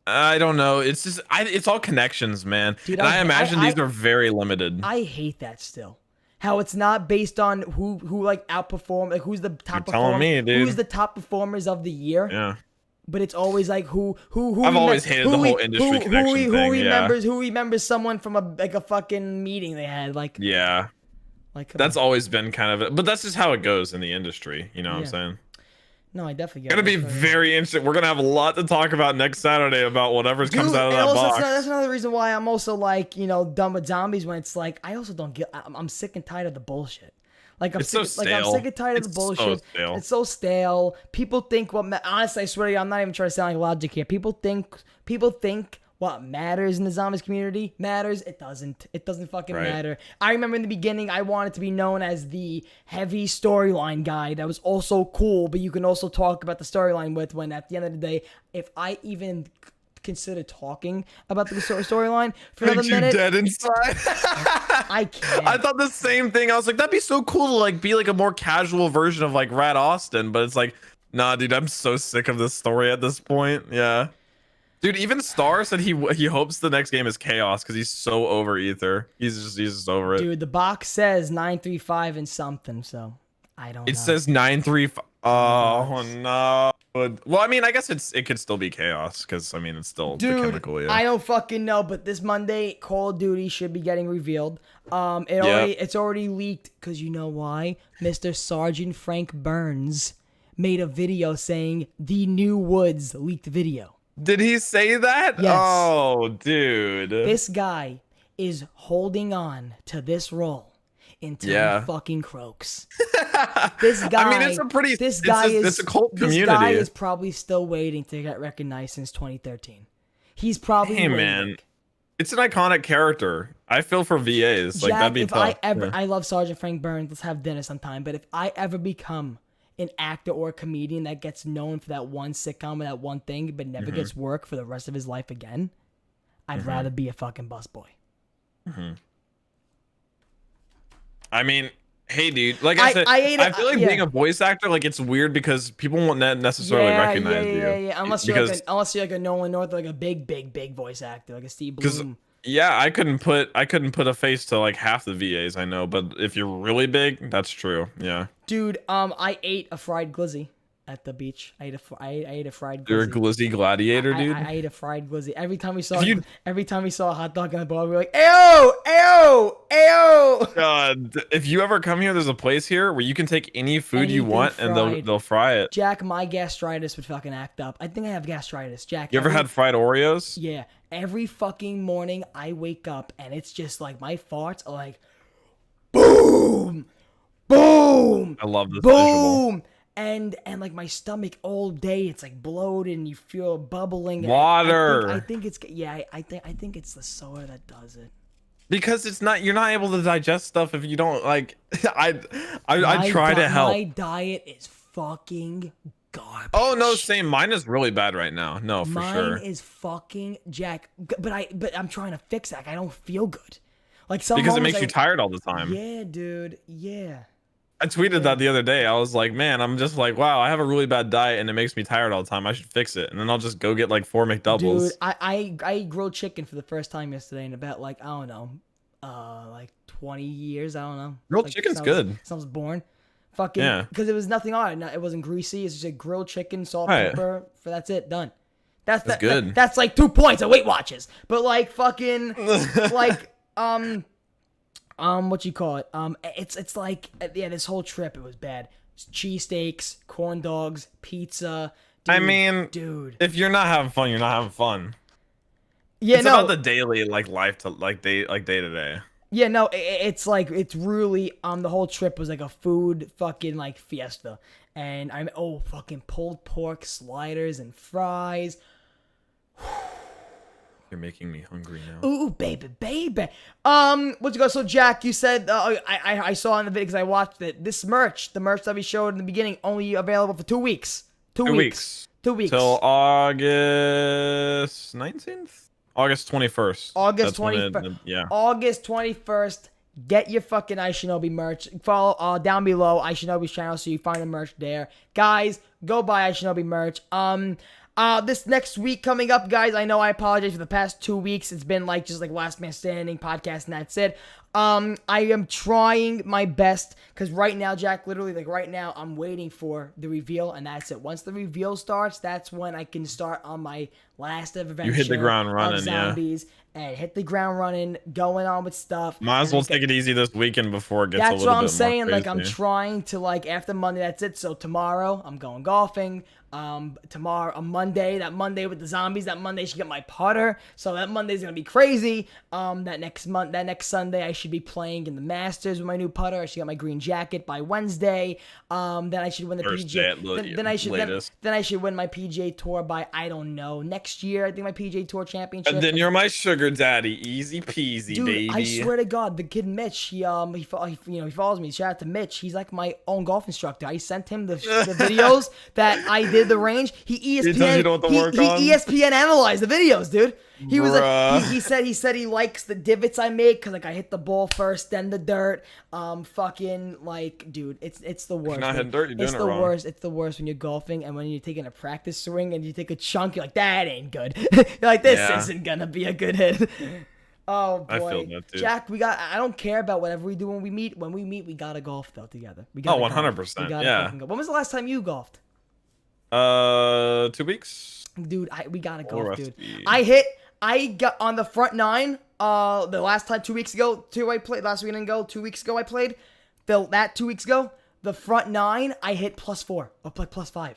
I don't know. It's just it's all connections, man. Dude, and I imagine these are very limited. I hate that still. How it's not based on who like outperform, like who's the top performer. Telling me, dude. Who's the top performers of the year? Yeah. But it's always like who. I've always hated the whole industry connection thing. Who remembers someone from a fucking meeting they had? Like yeah. Like that's always been kind of, but that's just how it goes in the industry. You know what I'm saying? No, I definitely get it. It's gonna be very interesting. We're gonna have a lot to talk about next Saturday about whatever comes out of that box. That's another reason why I'm also like, done with zombies when it's like I also don't get. I'm sick and tired of the bullshit. Like I'm sick and tired of the bullshit. It's so stale. People think honestly, I swear to you, I'm not even trying to sound like logic here. People think what matters in the zombies community matters. It doesn't. It doesn't fucking matter. I remember in the beginning, I wanted to be known as the heavy storyline guy that was also cool, but you can also talk about the storyline with. When at the end of the day, if I even consider talking about the storyline for another minute, dead inside. I can't. I thought the same thing. I was like, that'd be so cool to like be like a more casual version of like Rat Austin, but it's like, nah, dude, I'm so sick of this story at this point. Yeah. Dude, even Star said he hopes the next game is Chaos because he's so over Ether. He's just over it. Dude, the box says 935 and something, so I don't know. It says 935. Oh no. Well, I mean, I guess it could still be Chaos because I mean it's still the chemical. Yeah. I don't fucking know, but this Monday Call of Duty should be getting revealed. It's already leaked because you know why? Mr. Sergeant Frank Burns made a video saying the New Woods leaked video. Did he say that? Yes. Oh, dude. This guy is holding on to this role until he fucking croaks. This guy. I mean, it's a pretty. It's a cult community. This guy is probably still waiting to get recognized since 2013. He's probably. Hey, man. It's an iconic character. I feel for VAs. Jack, like, that'd be tough. I love Sergeant Frank Burns. Let's have dinner sometime. But if I ever become an actor or a comedian that gets known for that one sitcom or that one thing, but never gets work for the rest of his life again, I'd rather be a fucking busboy. I mean, hey, dude. Like I said, I feel like being a voice actor, like, it's weird because people won't necessarily recognize you. Yeah. Unless you're like a Nolan North, like a big voice actor, like a Steve Bloom. Yeah, I couldn't put a face to like half the VAs I know, but if you're really big, that's true. Yeah. Dude, I ate a fried glizzy at the beach. I ate a fried glizzy. You're a glizzy gladiator, dude. I ate a fried glizzy. Every time we saw a hot dog on the bar, we were like, ew. God, if you ever come here, there's a place here where you can take any food anything you want fried. And they'll fry it. Jack, my gastritis would fucking act up. I think I have gastritis, Jack. You ever had fried Oreos? Yeah. Every fucking morning I wake up and it's just like my farts are like, boom. I love this boom. Visual. And like my stomach all day, it's like bloated and you feel bubbling. Water. I think it's the soda that does it. Because you're not able to digest stuff if you don't like. I try to help. My diet is fucking garbage. Oh no, same. Mine is really bad right now. No, for sure. Mine is fucking Jack. But I'm trying to fix that. I don't feel good. Like because it makes you tired all the time. Yeah, dude. Yeah. I tweeted that the other day. I was like, man, I'm just like, wow, I have a really bad diet and it makes me tired all the time. I should fix it. And then I'll just go get like 4 McDoubles. Dude, I ate grilled chicken for the first time yesterday in about like, I don't know, like 20 years. I don't know. Grilled chicken's good. Since I was born. Fucking, yeah. Because it was nothing on it. It wasn't greasy. It's just a grilled chicken, salt, pepper. That's it. Done. That's good. That's like 2 points at Weight Watchers. But like fucking, like, what you call it? It's like, yeah, this whole trip, it was bad. Cheesesteaks, corn dogs, pizza. Dude, I mean, dude, if you're not having fun, you're not having fun. Yeah, it's about the daily like life to like day to day. Yeah, no, it's like, it's really, the whole trip was like a food fucking like fiesta. And fucking pulled pork sliders and fries. You're making me hungry now. Ooh, baby. What's it go? So, Jack, you said, I saw in the video because I watched it. This merch, the merch that we showed in the beginning, only available for 2 weeks. 2 weeks. 2 weeks. Till August 19th? August 21st. August 21st. Yeah. August 21st. Get your fucking iShinobi merch. Follow down below iShinobi's channel so you find the merch there. Guys, go buy iShinobi merch. This next week coming up, guys, I know I apologize for the past 2 weeks. It's been like just like Last Man Standing podcast and that's it. I am trying my best because right now, Jack, literally like right now, I'm waiting for the reveal and that's it. Once the reveal starts, that's when I can start on my last adventure. You hit the ground running, zombies, and hit the ground running, going on with stuff. Might as well take it easy this weekend before it gets a little bit more crazy. That's what I'm saying. Like I'm trying to like after Monday, that's it. So tomorrow I'm going golfing. Tomorrow, on Monday, that Monday with the zombies, that Monday I should get my putter. So that Monday's gonna be crazy. That next Sunday I should be playing in the Masters with my new putter. I should get my green jacket by Wednesday. Then I should win the PGA. Then I should win my PGA Tour by I don't know next year. I think my PGA Tour championship. And then you're my sugar daddy, easy peasy, dude, baby. I swear to God, the kid Mitch, he follows me. Shout out to Mitch. He's like my own golf instructor. I sent him the videos that I did the range. He ESPN analyzed the videos, dude. He was like, he said he likes the divots I make because like I hit the ball first, then the dirt. Fucking like, dude, it's the worst. If you're not hitting dirt, you're doing it wrong. Worst. It's the worst when you're golfing and when you're taking a practice swing and you take a chunk. You're like, that ain't good. You're like, this isn't gonna be a good hit. Oh boy, I feel that, dude. Jack, I don't care about whatever we do when we meet. When we meet, we gotta golf though together. We gotta 100%. Yeah. When was the last time you golfed? 2 weeks. Dude, we gotta golf, dude. I got on the front nine. The last time 2 weeks ago, last week I didn't go. 2 weeks ago I played. 2 weeks ago, the front nine I hit +4 or like +5.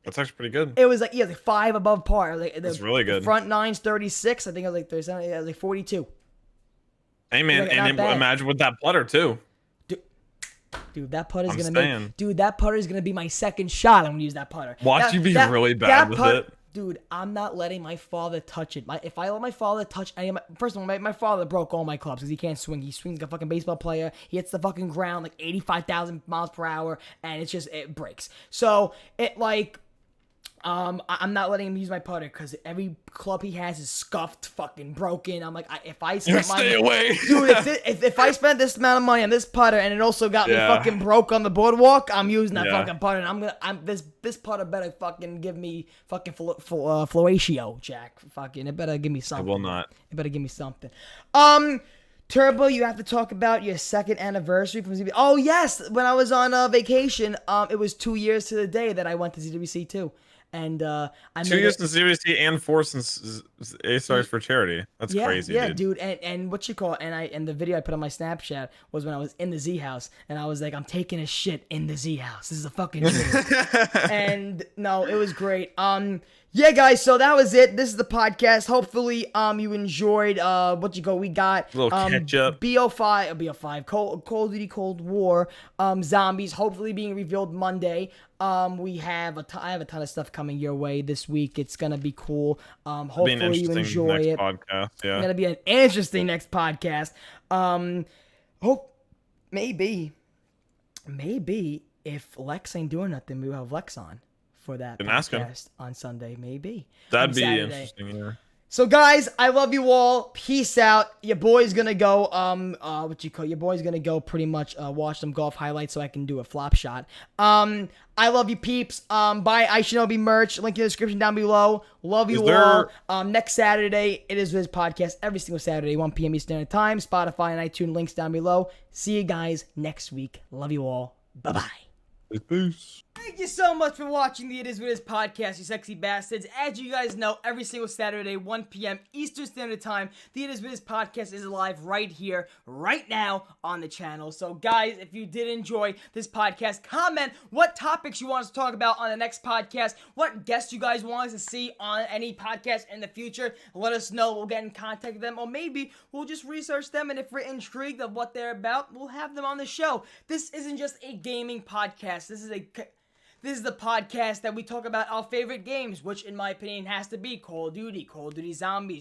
That's actually pretty good. It was like 5 above par. Like that's really good. The front nine's 36. I think I was like 37. I was like 42. Hey man, and imagine with that putter too. Dude, that putter is gonna be my second shot. I'm gonna use that putter. Watch you be really bad with it. Dude, I'm not letting my father touch it. If I let my father touch any of first of all, my father broke all my clubs because he can't swing. He swings like a fucking baseball player. He hits the fucking ground like 85,000 miles per hour, and it breaks. So I'm not letting him use my putter because every club he has is scuffed, fucking broken. I'm like, if I spent stay away, dude. If I spent this amount of money on this putter and it also got me fucking broke on the boardwalk, I'm using that fucking putter. And this putter better fucking give me fucking fellatio, Jack. Fucking, it better give me something. It will not. It better give me something. Turbo, you have to talk about your second anniversary from ZWC. Oh yes, when I was on vacation, it was 2 years to the day that I went to ZWC too. And I 2 years since ZWC and 4 since A Stars for Charity. That's crazy, dude. And what you call it? And the video I put on my Snapchat was when I was in the Z house, and I was like, I'm taking a shit in the Z house. This is a fucking dream. And no, it was great. Yeah, guys. So that was it. This is the podcast. Hopefully, you enjoyed. We got a little catch up. BO5, Call of Duty Cold War, zombies. Hopefully being revealed Monday. I have a ton of stuff coming your way this week. It's gonna be cool. Hopefully you enjoy it. Podcast, yeah. It's gonna be an interesting next podcast. Maybe if Lex ain't doing nothing, we'll have Lex on for that podcast on Sunday. Maybe that'd be interesting. Yeah. So guys, I love you all. Peace out. Your boy's gonna go. Your boy's gonna go pretty much watch some golf highlights so I can do a flop shot. I love you, peeps. Buy IIWII merch. Link in the description down below. Love you all. Next Saturday, it is IIWII Podcast every single Saturday, 1 p.m. Eastern Standard Time. Spotify and iTunes links down below. See you guys next week. Love you all. Bye bye. Peace. Thank you so much for watching the It Is What It Is podcast, you sexy bastards. As you guys know, every single Saturday, 1 p.m. Eastern Standard Time, the It Is What It Is podcast is live right here, right now on the channel. So, guys, if you did enjoy this podcast, comment what topics you want us to talk about on the next podcast, what guests you guys want us to see on any podcast in the future. Let us know. We'll get in contact with them, or maybe we'll just research them, and if we're intrigued of what they're about, we'll have them on the show. This isn't just a gaming podcast. This is the podcast that we talk about our favorite games, which in my opinion has to be Call of Duty Zombies,